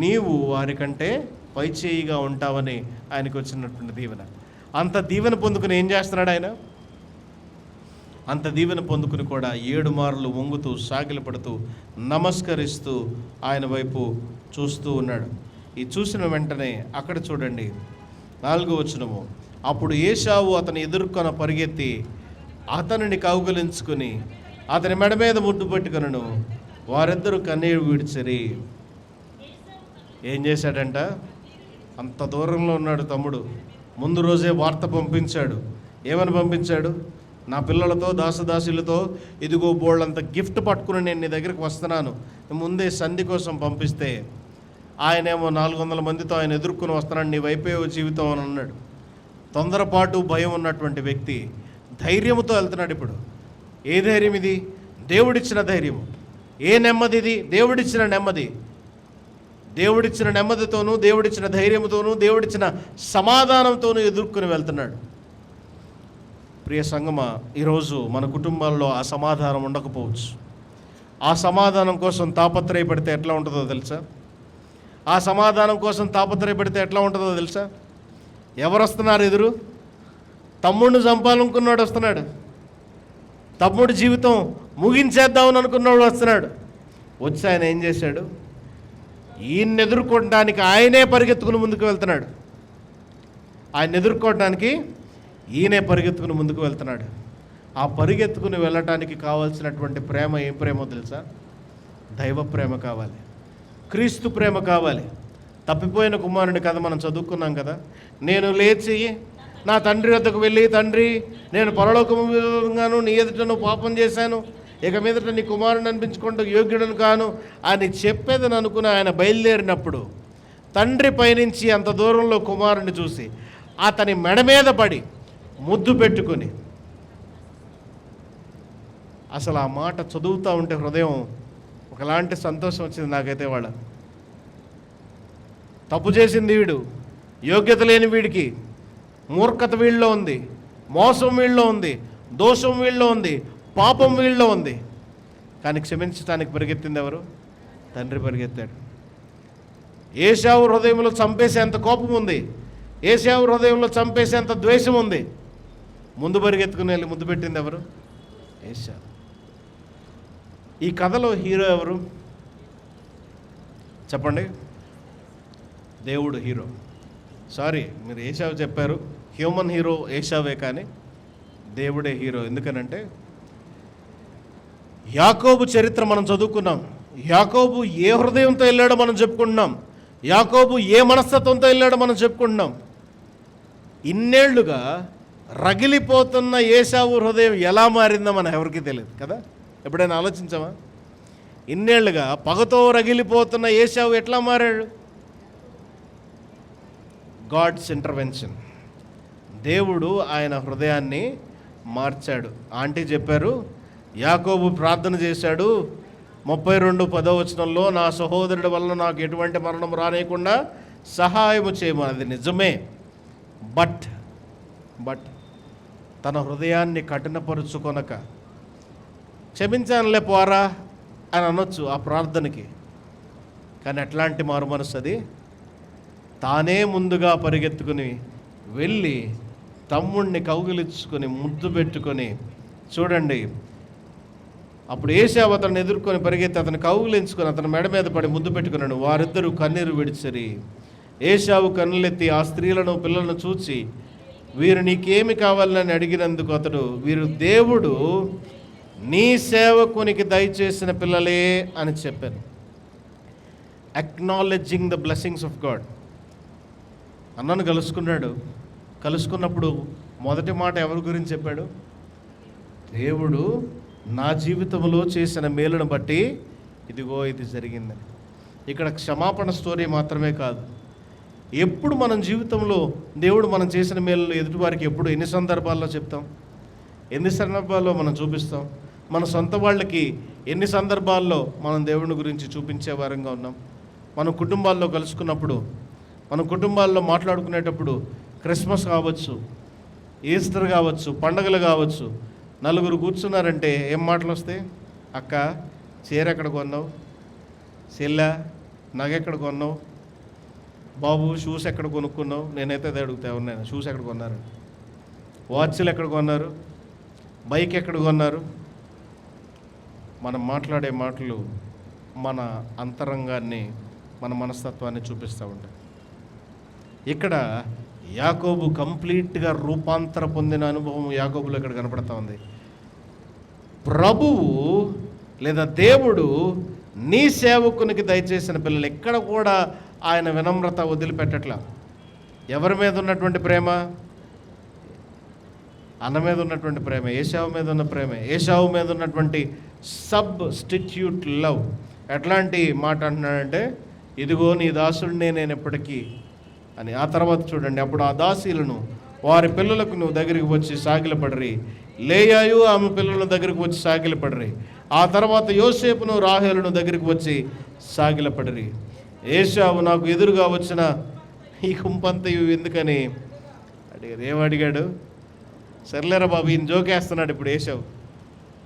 నీవు వారికంటే పైచేయిగా ఉంటావని ఆయనకు వచ్చినటువంటి దీవెన. అంత దీవెన పొందుకుని ఏం చేస్తున్నాడు ఆయన? అంత దీవెన పొందుకుని కూడా 7 మార్లు వంగుతూ సాగిలపడుతూ నమస్కరిస్తూ ఆయన వైపు చూస్తూ ఉన్నాడు. ఈ చూసిన వెంటనే అక్కడ చూడండి 4వ వచనము, అప్పుడు ఏశావు అతని ఎదుర్కొన పరిగెత్తి అతనిని కౌగిలించుకుని అతని మెడ మీద ముద్దు పెట్టుకొనెను. వారిద్దరూ కన్నీరు విడిచిరి. ఏం చేశాడంట? అంత దూరంలో ఉన్నాడు తమ్ముడు. ముందు రోజే వార్త పంపించాడు. ఏమని పంపించాడు? నా పిల్లలతో దాసదాసులతో ఇదిగో బోళ్ళంత గిఫ్ట్ పట్టుకుని నేను నీ దగ్గరికి వస్తున్నాను. ముందే సంధి కోసం పంపిస్తే ఆయనేమో 400 మందితో ఆయన ఎదుర్కొని వస్తున్నాడు, నీ వైపే జీవితం అని అన్నాడు. తొందరపాటు భయం ఉన్నటువంటి వ్యక్తి ధైర్యంతో వెళ్తున్నాడు. ఇప్పుడు ఏ ధైర్యం ఇది? దేవుడిచ్చిన ధైర్యము. ఏ నెమ్మది ఇది? దేవుడిచ్చిన నెమ్మది. దేవుడిచ్చిన నెమ్మదితోనూ, దేవుడిచ్చిన ధైర్యంతోనూ, దేవుడిచ్చిన సమాధానంతోనూ ఎదుర్కొని వెళ్తున్నాడు. ప్రియ సంగమా, ఈరోజు మన కుటుంబాల్లో ఆ సమాధానం ఉండకపోవచ్చు. ఆ సమాధానం కోసం తాపత్రయపడితే ఎట్లా ఉంటుందో తెలుసా? ఆ సమాధానం కోసం తాపత్రయపడితే ఎట్లా ఉంటుందో తెలుసా? ఎవరు వస్తున్నారు ఎదురు? తమ్ముడిని చంపాలనుకున్నాడు వస్తున్నాడు. తమ్ముడి జీవితం ముగించేద్దామని అనుకున్నాడు వస్తున్నాడు. వచ్చి ఆయన ఏం చేశాడు? ఈయన్ని ఎదుర్కోవడానికి ఆయనే పరిగెత్తుకుని ముందుకు వెళ్తున్నాడు. ఆయన ఎదుర్కోవడానికి ఈయనే పరిగెత్తుకుని ముందుకు వెళ్తున్నాడు. ఆ పరిగెత్తుకుని వెళ్ళటానికి కావాల్సినటువంటి ప్రేమ ఏం ప్రేమో తెలుసా? దైవ ప్రేమ కావాలి, క్రీస్తు ప్రేమ కావాలి. తప్పిపోయిన కుమారుని కథ మనం చదువుకున్నాం కదా. నేను లేచి నా తండ్రి వద్దకు వెళ్ళి, తండ్రి నేను పరలోకముగాను నీ ఎదుటను పాపం చేశాను, ఇక మీదట నీ కుమారుని అనిపించుకుంటూ యోగ్యుడను కాను అని చెప్పేదని అనుకుని ఆయన బయలుదేరినప్పుడు తండ్రి పైనుంచి అంత దూరంలో కుమారుని చూసి అతని మెడ మీద పడి ముద్దు పెట్టుకొని, అసలు ఆ మాట చదువుతూ ఉంటే హృదయం ఒకలాంటి సంతోషం వచ్చింది నాకైతే. వాళ్ళ తప్పు చేసింది వీడు, యోగ్యత లేని వీడికి, మూర్ఖత వీళ్ళలో ఉంది, మోసం వీళ్ళలో ఉంది, దోషం వీళ్ళలో ఉంది, పాపం వీళ్ళలో ఉంది. కానీ క్షమించడానికి పరిగెత్తింది ఎవరు? తండ్రి పరిగెత్తాడు. ఏశావు హృదయంలో చంపేసేంత కోపం ఉంది, ఏశావు హృదయంలో చంపేసేంత ద్వేషం ఉంది. ముందు పరిగెత్తుకుని వెళ్ళి ముద్దు పెట్టింది ఎవరు? ఏశావు. ఈ కథలో హీరో ఎవరు చెప్పండి? దేవుడు హీరో. సారీ, మీరు ఏశావు చెప్పారు, హ్యూమన్ హీరో ఏశావే, కానీ దేవుడే హీరో. ఎందుకనంటే యాకోబు చరిత్ర మనం చదువుకున్నాం. యాకోబు ఏ హృదయంతో వెళ్ళాడో మనం చెప్పుకుంటున్నాం. యాకోబు ఏ మనస్తత్వంతో వెళ్ళాడో మనం చెప్పుకుంటున్నాం. ఇన్నేళ్లుగా రగిలిపోతున్న ఏశావు హృదయం ఎలా మారిందో మనం ఎవరికీ తెలియదు కదా. ఎప్పుడైనా ఆలోచించామా? ఇన్నేళ్లుగా పగతో రగిలిపోతున్న ఏశావు ఎట్లా మారాడు? God's intervention. దేవుడు ఆయన హృదయాన్ని మార్చాడు. ఆంటీ చెప్పారు, యాకోబు ప్రార్థన చేశాడు 32:10 నా సహోదరుడి వలన నాకు ఎటువంటి మరణం రానియకుండా సహాయము చేయమని. అది నిజమే. బట్ తన హృదయాన్ని కఠినపరుచుకొనక క్షమించానులే పోరా అని అనొచ్చు ఆ ప్రార్థనకి. కానీ ఎట్లాంటి మారు మనసు అది? తానే ముందుగా పరిగెత్తుకుని వెళ్ళి తమ్ముడిని కౌగిలించుకొని ముద్దు పెట్టుకొని, చూడండి, అప్పుడు ఏశావు అతన్ని ఎదుర్కొని పరిగెత్తి అతను కౌగిలించుకొని అతని మెడ మీద పడి ముద్దు పెట్టుకున్నాడు. వారిద్దరూ కన్నీరు విడిచిరి. ఏశావు కన్నులెత్తి ఆ స్త్రీలను పిల్లలను చూచి, వీరు నీకేమి కావాలని అడిగినందుకు అతడు, వీరు దేవుడు నీ సేవకునికి దయచేసిన పిల్లలే అని చెప్పాను. Acknowledging the blessings of God. అన్నను కలుసుకున్నప్పుడు మొదటి మాట ఎవరి గురించి చెప్పాడు? దేవుడు నా జీవితంలో చేసిన మేలును బట్టి ఇదిగో ఇది జరిగిందని. ఇక్కడ క్షమాపణ స్టోరీ మాత్రమే కాదు, ఎప్పుడు మనం జీవితంలో దేవుడు మనం చేసిన మేలు ఎదుటివారికి ఎన్ని సందర్భాల్లో చెప్తాం, ఎన్ని సందర్భాల్లో మనం చూపిస్తాం, మన సొంత వాళ్ళకి ఎన్ని సందర్భాల్లో మనం దేవుని గురించి చూపించే వారంగా ఉన్నాం. మనం కుటుంబాల్లో కలుసుకున్నప్పుడు, మన కుటుంబాల్లో మాట్లాడుకునేటప్పుడు, క్రిస్మస్ కావచ్చు, ఈస్టర్ కావచ్చు, పండగలు కావచ్చు, నలుగురు కూర్చున్నారంటే ఏం మాటలు వస్తాయి? అక్క చీర ఎక్కడ కొన్నావు, చెల్ల నగ ఎక్కడ కొన్నావు, బాబు షూస్ ఎక్కడ కొనుక్కున్నావు. నేనైతే అది అడుగుతా ఉన్నాను, షూస్ ఎక్కడ కొన్నారు, వాచ్లు ఎక్కడ కొన్నారు, బైక్ ఎక్కడ కొన్నారు. మనం మాట్లాడే మాటలు మన అంతరంగాన్ని, మన మనస్తత్వాన్ని చూపిస్తూ ఉంటాయి. ఇక్కడ యాకోబు కంప్లీట్గా రూపాంతర పొందిన అనుభవం యాకోబులో ఇక్కడ కనపడతా ఉంది. ప్రభువు లేదా దేవుడు నీ సేవకునికి దయచేసిన పిల్లలు. ఎక్కడ కూడా ఆయన వినమ్రత వదిలిపెట్టట్లా. ఎవరి మీద ఉన్నటువంటి ప్రేమ? అన్న మీద ఉన్నటువంటి ప్రేమ, ఏశావు మీద ఉన్న ప్రేమ, ఏశావు మీద ఉన్నటువంటి సబ్స్టిట్యూట్ లవ్. ఎట్లాంటి మాట అంటున్నాడంటే, ఇదిగో నీ దాసుడినే నేను ఎప్పటికీ అని. ఆ తర్వాత చూడండి, అప్పుడు ఆ దాసీలను వారి పిల్లలకు నువ్వు దగ్గరికి వచ్చి సాగిలపడరి, లేయాయు ఆమె పిల్లల దగ్గరికి వచ్చి సాగిలపడరి. ఆ తర్వాత యోసేపును రాహేలును దగ్గరికి వచ్చి సాగిలపడరి. ఏశావు నాకు ఎదురుగా వచ్చిన ఈ కుంపంతయు ఎందుకని అడిగారు. ఏమడిగాడు? సర్లేరా బాబు, ఈయన జోకేస్తున్నాడు ఇప్పుడు ఏశావు.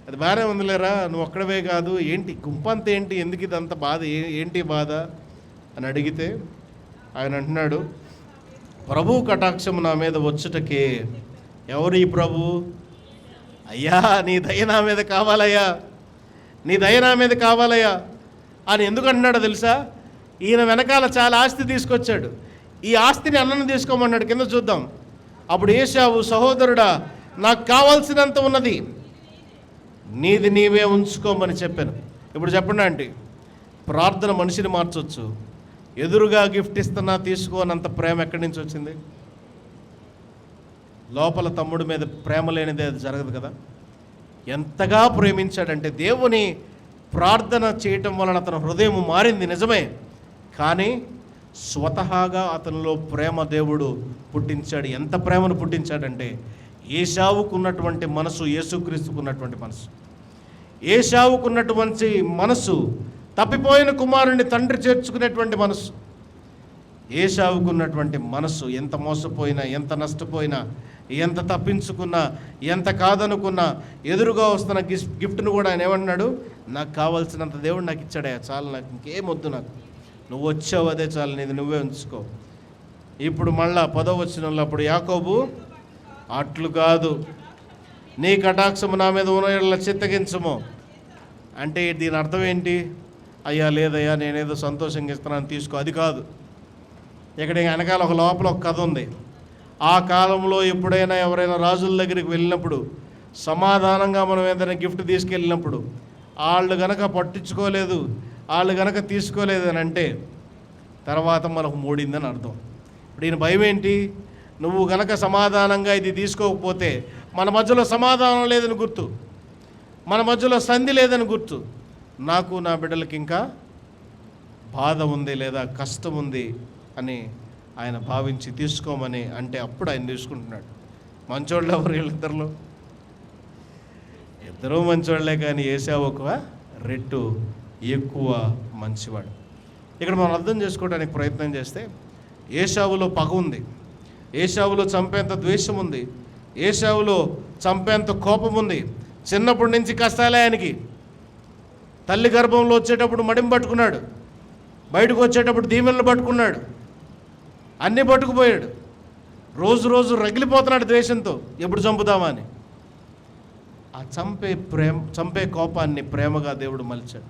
అది బాగానే ఉందిలేరా, నువ్వు ఒక్కడవే కాదు, ఏంటి కుంపంత ఏంటి, ఎందుకు ఇదంత బాధ, ఏంటి బాధ అని అడిగితే ఆయన అంటున్నాడు, ప్రభు కటాక్షము నా మీద వచ్చుటకే. ఎవరు ఈ ప్రభు? అయ్యా నీ దయ నా మీద కావాలయ్యా, నీ దయ నా మీద కావాలయ్యా అని ఎందుకు అంటున్నాడో తెలుసా? ఈయన వెనకాల చాలా ఆస్తి తీసుకొచ్చాడు. ఈ ఆస్తిని అన్నను తీసుకోమన్నాడు. కింద చూద్దాం. అప్పుడు ఏశావు, సహోదరుడా, నాకు కావాల్సినంత ఉన్నది, నీది నీవే ఉంచుకోమని చెప్పాను. ఇప్పుడు చెప్పండి ఆంటీ, ప్రార్థన మనిషిని మార్చొచ్చు. ఎదురుగా గిఫ్ట్ ఇస్తున్నా తీసుకోనంత ప్రేమ ఎక్కడి నుంచి వచ్చింది? లోపల తమ్ముడి మీద ప్రేమ లేనిదే అది జరగదు కదా. ఎంతగా ప్రేమించాడంటే, దేవుని ప్రార్థన చేయటం వలన అతని హృదయం మారింది నిజమే, కానీ స్వతహాగా అతనిలో ప్రేమ దేవుడు పుట్టించాడు. ఎంత ప్రేమను పుట్టించాడంటే, ఏశావుకున్నటువంటి మనసు యేసుక్రీస్తుకున్నటువంటి మనసు. ఏశావుకున్నటువంటి మనసు తప్పిపోయిన కుమారుని తండ్రి చేర్చుకునేటువంటి మనసు. ఏశావుకున్నటువంటి మనసు ఎంత మోసపోయినా, ఎంత నష్టపోయినా, ఎంత తప్పించుకున్నా, ఎంత కాదనుకున్నా, ఎదురుగా వస్తున్న గిఫ్ట్ను కూడా ఆయన ఏమన్నాడు? నాకు కావాల్సినంత దేవుడు నాకు ఇచ్చాడే, చాలు, నాకు ఇంకేం వద్దు, నాకు నువ్వు వచ్చావు అదే చాలు, నీది నువ్వే ఉంచుకో. ఇప్పుడు మళ్ళా 10వ వచనంలో, అప్పుడు యాకోబు, అట్లు కాదు, నీ కటాక్షము నా మీద ఉన్న చిత్తగించము అంటే దీని అర్థం ఏంటి? అయ్యా లేదయ్యా, నేనేదో సంతోషంగా ఇస్తున్నాను తీసుకో, అది కాదు. ఇక్కడ వెనకాల ఒక లోపల ఒక కథ ఉంది. ఆ కాలంలో ఎప్పుడైనా ఎవరైనా రాజుల దగ్గరికి వెళ్ళినప్పుడు, సమాధానంగా మనం ఏదైనా గిఫ్ట్ తీసుకెళ్ళినప్పుడు, వాళ్ళు గనక పట్టించుకోలేదు, వాళ్ళు గనక తీసుకోలేదు అని అంటే తర్వాత మనకు మూడిందని అర్థం. ఇప్పుడు ఈయన భయం ఏంటి? నువ్వు గనక సమాధానంగా ఇది తీసుకోకపోతే మన మధ్యలో సమాధానం లేదని గుర్తు, మన మధ్యలో సంధి లేదని గుర్తు, నాకు నా బిడ్డలకి ఇంకా బాధ ఉంది లేదా కష్టం ఉంది అని ఆయన భావించి తీసుకోమని అంటే అప్పుడు ఆయన తీసుకుంటున్నాడు. మంచోళ్ళు ఎవరు వీళ్ళిద్దరిలో? ఇద్దరూ మంచోళ్లే, కానీ ఏశావు ఒక రెట్టు ఎక్కువ మంచివాడు. ఇక్కడ మనం అర్థం చేసుకోవడానికి ప్రయత్నం చేస్తే, ఏశావులో పగ ఉంది, ఏశావులో చంపేంత ద్వేషం ఉంది, ఏశావులో చంపేంత కోపం ఉంది. చిన్నప్పటి నుంచి కష్టాలే ఆయనకి. తల్లి గర్భంలో వచ్చేటప్పుడు మడిం పట్టుకున్నాడు, బయటకు వచ్చేటప్పుడు దీవెనలు పట్టుకున్నాడు, అన్నీ పట్టుకుపోయాడు. రోజు రోజు రగిలిపోతున్నాడు ద్వేషంతో, ఎప్పుడు చంపుదామా అని. ఆ చంపే కోపాన్ని ప్రేమగా దేవుడు మలిచాడు.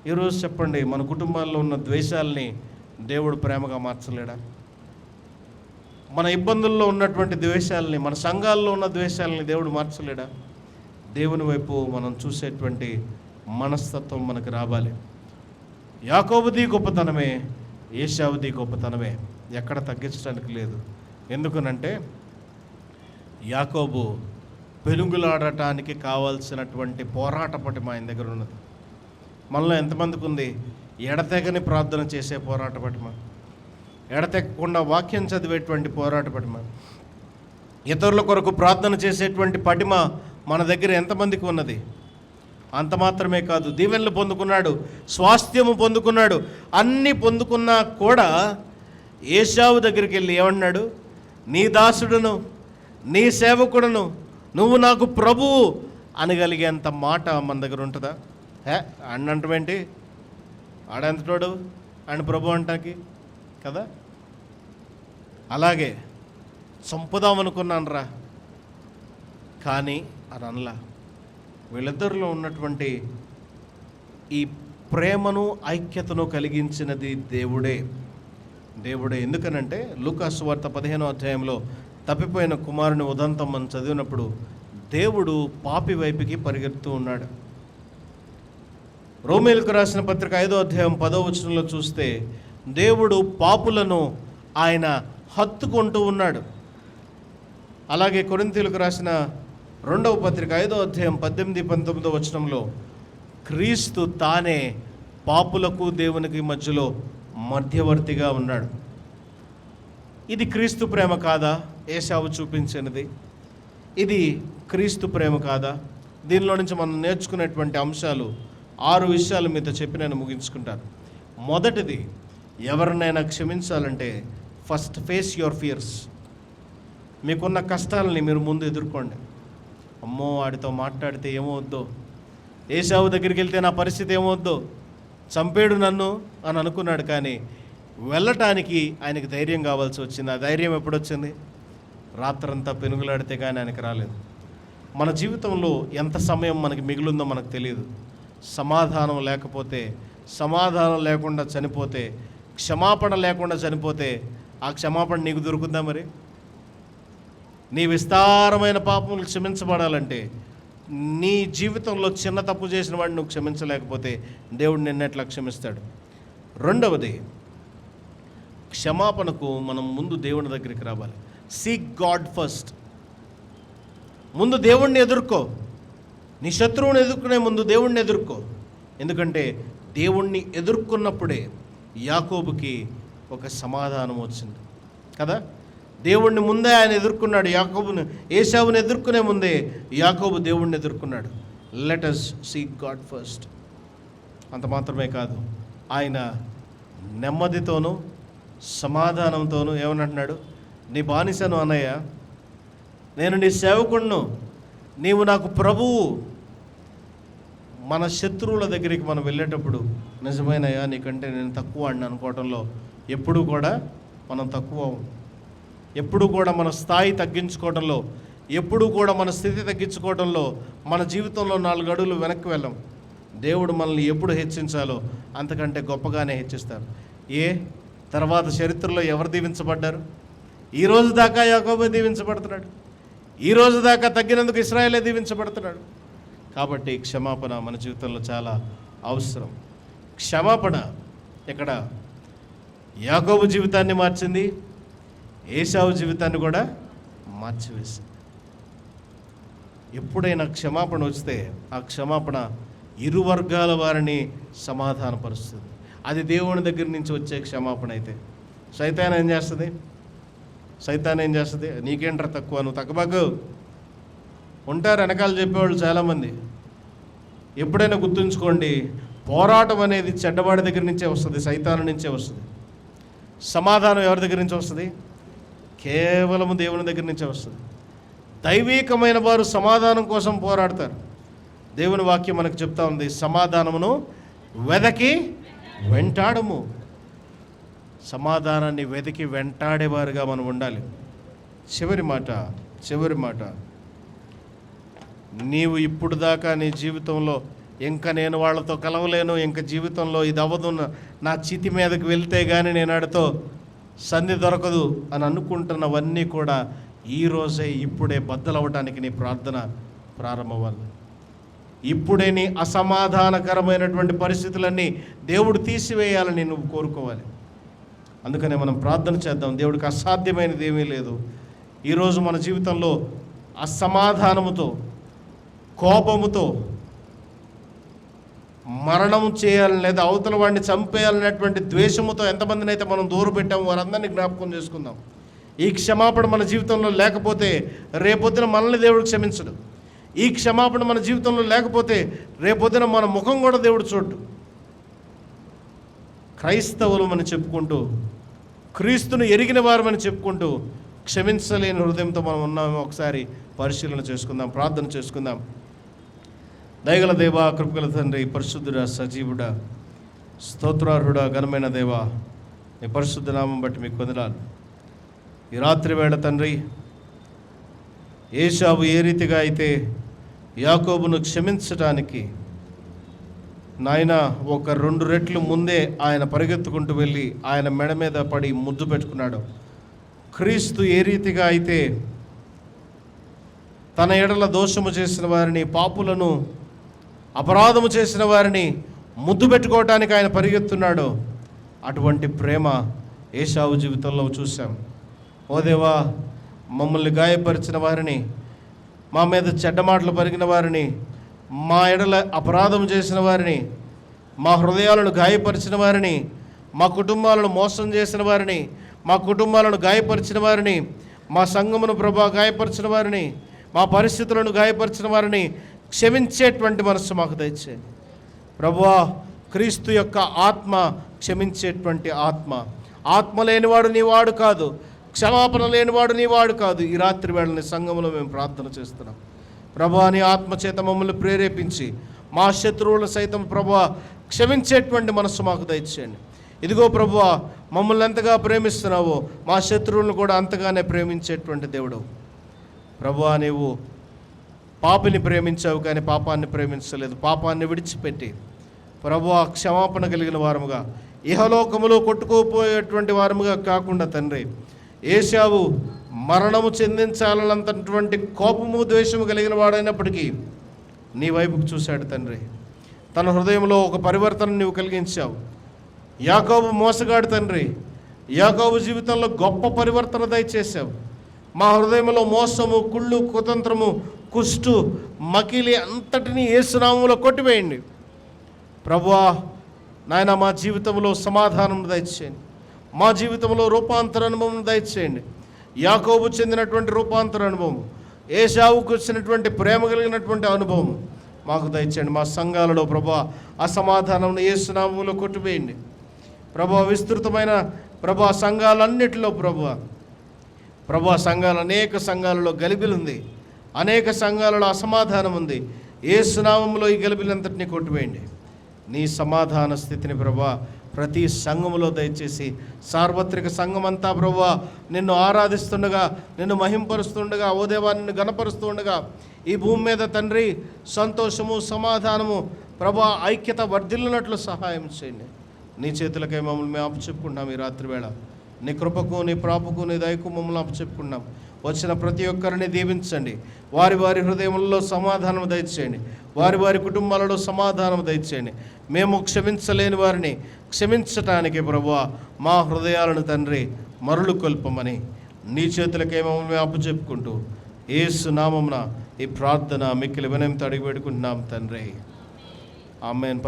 ఈరోజు చెప్పండి, మన కుటుంబాల్లో ఉన్న ద్వేషాలని దేవుడు ప్రేమగా మార్చలేడా? మన ఇబ్బందుల్లో ఉన్నటువంటి ద్వేషాలని, మన సంఘాల్లో ఉన్న ద్వేషాలని దేవుడు మార్చలేడా? దేవుని వైపు మనం చూసేటువంటి మనస్తత్వం మనకు రావాలి. యాకోబుది గొప్పతనమే, ఏశావుది గొప్పతనమే, ఎక్కడ తగ్గించడానికి లేదు. ఎందుకనంటే యాకోబు పెనుగులాడటానికి కావాల్సినటువంటి పోరాట పటిమ ఆయన దగ్గర ఉన్నది. మనలో ఎంతమందికి ఉంది ఎడతెగని ప్రార్థన చేసే పోరాట పటిమ, ఎడతెగకుండా వాక్యం చదివేటువంటి పోరాట పటిమ, ఇతరుల కొరకు ప్రార్థన చేసేటువంటి పటిమ మన దగ్గర ఎంతమందికి ఉన్నది? అంత మాత్రమే కాదు, దీవెనలు పొందుకున్నాడు, స్వాస్థ్యము పొందుకున్నాడు, అన్నీ పొందుకున్నా కూడా ఏశావు దగ్గరికి వెళ్ళి ఏమన్నాడు? నీ దాసుడును, నీ సేవకుడును, నువ్వు నాకు ప్రభువు అనగలిగేంత మాట మన దగ్గర ఉంటుందా? అన్నంటమేంటి, ఆడెంతటోడు ఆయన ప్రభు అంటాకి కదా. అలాగే చంపుదామనుకున్నాను రా, కానీ అని అనలా. వీళ్ళిద్దరిలో ఉన్నటువంటి ఈ ప్రేమను ఐక్యతను కలిగించినది దేవుడే. ఎందుకనంటే లూకా సువార్త 15వ అధ్యాయంలో తప్పిపోయిన కుమారుని ఉదంతం మనం చదివినప్పుడు దేవుడు పాపి వైపుకి పరిగెడుతూ ఉన్నాడు. రోమీయులకు రాసిన పత్రిక 5వ అధ్యాయం 10వ వచనంలో చూస్తే దేవుడు పాపులను ఆయన హత్తుకుంటూ ఉన్నాడు. అలాగే కొరింథీయులకు రాసిన 2వ పత్రిక 5వ అధ్యాయం 18-19 వచనంలో క్రీస్తు తానే పాపులకు దేవునికి మధ్యలో మధ్యవర్తిగా ఉన్నాడు. ఇది క్రీస్తు ప్రేమ కాదా? ఏశావు చూపించినది ఇది క్రీస్తు ప్రేమ కాదా? దీనిలో నుంచి మనం నేర్చుకునేటువంటి అంశాలు 6 విషయాలు మీతో చెప్పి నేను ముగించుకుంటాను. మొదటిది, ఎవరినైనా క్షమించాలంటే ఫస్ట్ ఫేస్ యువర్ ఫియర్స్. మీకున్న కష్టాలని మీరు ముందు ఎదుర్కోండి. అమ్మో వాడితో మాట్లాడితే ఏమవుద్దో, ఏశావు దగ్గరికి వెళ్తే నా పరిస్థితి ఏమవుద్దో, చంపేడు నన్ను అని అనుకున్నాడు. కానీ వెళ్ళటానికి ఆయనకి ధైర్యం కావాల్సి వచ్చింది. ఆ ధైర్యం ఎప్పుడొచ్చింది? రాత్రంతా పెనుగులాడితే కానీ ఆయనకి రాలేదు. మన జీవితంలో ఎంత సమయం మనకి మిగిలిందో మనకు తెలియదు. సమాధానం లేకుండా చనిపోతే, క్షమాపణ లేకుండా చనిపోతే ఆ క్షమాపణ నీకు దొరుకుద్దా? మరి నీ విస్తారమైన పాపములు క్షమించబడాలంటే, నీ జీవితంలో చిన్న తప్పు చేసిన వాడిని నువ్వు క్షమించలేకపోతే దేవుడు నిన్నెట్లా క్షమిస్తాడు? రెండవది, క్షమాపణకు మనం ముందు దేవుని దగ్గరికి రావాలి. Seek God first. ముందు దేవుణ్ణి ఎదుర్కో. నీ శత్రువుని ఎదుర్కొనే ముందు దేవుణ్ణి ఎదుర్కో. ఎందుకంటే దేవుణ్ణి ఎదుర్కొన్నప్పుడే యాకోబుకి ఒక సమాధానం వచ్చింది కదా. దేవుణ్ణి ముందే ఆయన ఎదుర్కొన్నాడు. ఏశావుని ఎదుర్కొనే ముందే యాకోబు దేవుణ్ణి ఎదుర్కొన్నాడు. Let us seek God first. అంత మాత్రమే కాదు, ఆయన నెమ్మదితోనూ సమాధానంతోనూ ఏమనంటున్నాడు? నీ బానిసను అన్నయ్య, నేను నీ సేవకుడును, నీవు నాకు ప్రభువు. మన శత్రువుల దగ్గరికి మనం వెళ్ళేటప్పుడు, నిజమైనయ్యా నీకంటే నేను తక్కువ అని అనుకోవటంలో ఎప్పుడు కూడా మనం తక్కువ, ఎప్పుడు కూడా మన స్థాయి తగ్గించుకోవడంలో, ఎప్పుడు కూడా మన స్థితి తగ్గించుకోవడంలో, మన జీవితంలో 4 అడుగులు వెనక్కి వెళ్ళం. దేవుడు మనల్ని ఎప్పుడు హెచ్చించాలో అంతకంటే గొప్పగానే హెచ్చిస్తారు. తర్వాత చరిత్రలో ఎవరు దీవించబడ్డారు? ఈరోజు దాకా యాకోబు దీవించబడుతున్నాడు. ఈరోజు దాకా తగ్గినందుకు ఇశ్రాయేలే దీవించబడుతున్నాడు. కాబట్టి క్షమాపణ మన జీవితంలో చాలా అవసరం. క్షమాపణ ఇక్కడ యాకోబు జీవితాన్ని మార్చింది, ఏశావు జీవితాన్ని కూడా మార్చివేసింది. ఎప్పుడైనా క్షమాపణ వస్తే ఆ క్షమాపణ ఇరు వర్గాల వారిని సమాధానపరుస్తుంది. అది దేవుని దగ్గర నుంచి వచ్చే క్షమాపణ అయితే సైతాన్ ఏం చేస్తుంది? నీకేంట్రా తక్కువ, నువ్వు తగ్గబాకు ఉంటారు వెనకాల చెప్పేవాళ్ళు చాలామంది. ఎప్పుడైనా గుర్తుంచుకోండి, పోరాటం అనేది చెడ్డవాడి దగ్గర నుంచే వస్తుంది, సైతాను నుంచే వస్తుంది. సమాధానం ఎవరి దగ్గర నుంచి వస్తుంది? కేవలం దేవుని దగ్గర నుంచే వస్తుంది. దైవీకమైన వారు సమాధానం కోసం పోరాడతారు. దేవుని వాక్యం మనకు చెప్తా ఉంది, సమాధానమును వెదకి వెంటాడము. సమాధానాన్ని వెతికి వెంటాడేవారుగా మనం ఉండాలి. చివరి మాట, నీవు ఇప్పుడు దాకా నీ జీవితంలో ఇంకా నేను వాళ్ళతో కలవలేను, ఇంకా జీవితంలో ఇది అవ్వదు, నా చితి మీదకి వెళ్తే కానీ నేను ఆడితో సంధి దొరకదు అని అనుకుంటున్నవన్నీ కూడా ఈరోజే ఇప్పుడే బద్దలవ్వటానికి నీ ప్రార్థన ప్రారంభమవ్వాలి. ఇప్పుడే నీ అసమాధానకరమైనటువంటి పరిస్థితులన్నీ దేవుడు తీసివేయాలని నువ్వు కోరుకోవాలి. అందుకనే మనం ప్రార్థన చేద్దాం. దేవుడికి అసాధ్యమైనది ఏమీ లేదు. ఈరోజు మన జీవితంలో అసమాధానముతో, కోపముతో, మరణం చేయాలని లేదా అవతల వాడిని చంపేయాలనేటువంటి ద్వేషముతో ఎంతమందిని అయితే మనం దూరం పెట్టాము వారందరినీ జ్ఞాపకం చేసుకుందాం. ఈ క్షమాపణ మన జీవితంలో లేకపోతే రేపొద్దున మనల్ని దేవుడు క్షమించడు. ఈ క్షమాపణ మన జీవితంలో లేకపోతే రేపొద్దున మన ముఖం కూడా దేవుడు చూడ్డు. క్రైస్తవులు అని చెప్పుకుంటూ, క్రీస్తును ఎరిగిన వారమని చెప్పుకుంటూ క్షమించలేని హృదయంతో మనం ఉన్నామో ఒకసారి పరిశీలన చేసుకుందాం, ప్రార్థన చేసుకుందాం. దయగల దేవా, కృపగల తండ్రి, పరిశుద్ధుడా, సజీవుడా, స్తోత్రార్హుడా, ఘనమైన దేవా, నీ పరిశుద్ధ నామం బట్టి మీకు వందనాలు. ఈ రాత్రి వేళ తండ్రి, ఏశావు ఏ రీతిగా అయితే యాకోబును క్షమించటానికి నాయన ఒక 2 రెట్లు ముందే ఆయన పరిగెత్తుకుంటూ వెళ్ళి ఆయన మెడ మీద పడి ముద్దు పెట్టుకున్నాడు, క్రీస్తు ఏ రీతిగా అయితే తన ఎడల దోషము చేసిన వారిని, పాపులను, అపరాధము చేసిన వారిని ముద్దు పెట్టుకోవటానికి ఆయన పరిగెత్తున్నాడు, అటువంటి ప్రేమ ఏశావు జీవితంలో చూశాం. ఓ దేవా, మమ్మల్ని గాయపరిచిన వారిని, మా మీద చెడ్డ మాటలు పలికిన వారిని, మా ఎడల అపరాధం చేసిన వారిని, మా హృదయాలను గాయపరిచిన వారిని, మా కుటుంబాలను మోసం చేసిన వారిని, మా కుటుంబాలను గాయపరిచిన వారిని, మా సంఘమును ప్రభా గాయపరిచిన వారిని, మా పరిస్థితులను గాయపరిచిన వారిని క్షమించేటువంటి మనస్సు మాకు దయచేయండి ప్రభువా. క్రీస్తు యొక్క ఆత్మ క్షమించేటువంటి ఆత్మ. ఆత్మ లేనివాడు నీవాడు కాదు, క్షమాపణ లేనివాడు నీవాడు కాదు. ఈ రాత్రి వేళని సంఘంలో మేము ప్రార్థన చేస్తున్నాం ప్రభువా. నీ ఆత్మచేత మమ్మల్ని ప్రేరేపించి మా శత్రువులు సైతం ప్రభువా క్షమించేటువంటి మనస్సు మాకు దయచేయండి. ఇదిగో ప్రభువా, మమ్మల్ని ఎంతగా ప్రేమిస్తున్నావో మా శత్రువులను కూడా అంతగానే ప్రేమించేటువంటి దేవుడు ప్రభువా. నీవు పాపిని ప్రేమించావు కానీ పాపాన్ని ప్రేమించలేదు. పాపాన్ని విడిచిపెట్టి ప్రభువా క్షమాపణ కలిగిన వారముగా, ఇహలోకములో కొట్టుకోపోయేటువంటి వారముగా కాకుండా తండ్రి, ఏశావు మరణము చెందించాలన్నంతటువంటి కోపము, ద్వేషము కలిగిన వాడైనప్పటికీ నీ వైపుకు చూశాడు తండ్రి. తన హృదయంలో ఒక పరివర్తన నీవు కలిగించావు. యాకోబు మోసగాడు తండ్రి, యాకోబు జీవితంలో గొప్ప పరివర్తన దయచేశావు. మా హృదయంలో మోసము, కుళ్ళు, కుతంత్రము, కుష్టు, మకిలి అంతటినీ యేసునామములో కొట్టివేయండి ప్రభువా. నాయన, మా జీవితంలో సమాధానం దయచేయండి, మా జీవితంలో రూపాంతర అనుభవం దయచేయండి. యాకోబు చెందినటువంటి రూపాంతర అనుభవం, ఏశావుకు వచ్చినటువంటి ప్రేమ కలిగినటువంటి అనుభవం మాకు దయచేయండి. మా సంఘాలలో ప్రభువా అసమాధానం యేసునామములో కొట్టివేయండి ప్రభువా. విస్తృతమైన ప్రభువా సంఘాలన్నిటిలో ప్రభువా సంఘాలు, అనేక సంఘాలలో గలిబిలుంది, అనేక సంఘాలలో అసమాధానం ఉంది. యేసునామములో ఈ గలిబిలంతటినీ కొట్టివేయండి. నీ సమాధాన స్థితిని ప్రభువా ప్రతి సంఘములో దయచేసి సార్వత్రిక సంఘమంతా ప్రభువా నిన్ను ఆరాధిస్తుండగా, నిన్ను మహింపరుస్తుండగా, ఓ దేవా నిన్ను గణపరుస్తూ ఉండగా ఈ భూమి మీద తండ్రి సంతోషము, సమాధానము ప్రభువా ఐక్యత వర్ధిల్లినట్లు సహాయం చేయండి. నీ చేతులకే మమ్మల్ని మేము అప్పచెప్పుకుంటున్నాం. ఈ రాత్రి వేళ నీ కృపకు, నీ ప్రాపకు, నీ దయకు మమ్మల్ని అప్పచెప్పుకున్నాం. వచ్చిన ప్రతి ఒక్కరిని దీవించండి. వారి వారి హృదయంలో సమాధానం దయచేయండి, వారి వారి కుటుంబాలలో సమాధానం దయచేయండి. మేము క్షమించలేని వారిని క్షమించటానికి ప్రభువా మా హృదయాలను తండ్రి మరులు కొల్పమని నీ చేతులకే మమ్మల్ని మేము అప్పచెప్పుకుంటూ యేసు నామమున ఈ ప్రార్థన మిక్కిలి వినయంతో అడిగి పెట్టుకుంటున్నాం తండ్రి. ఆమేన్.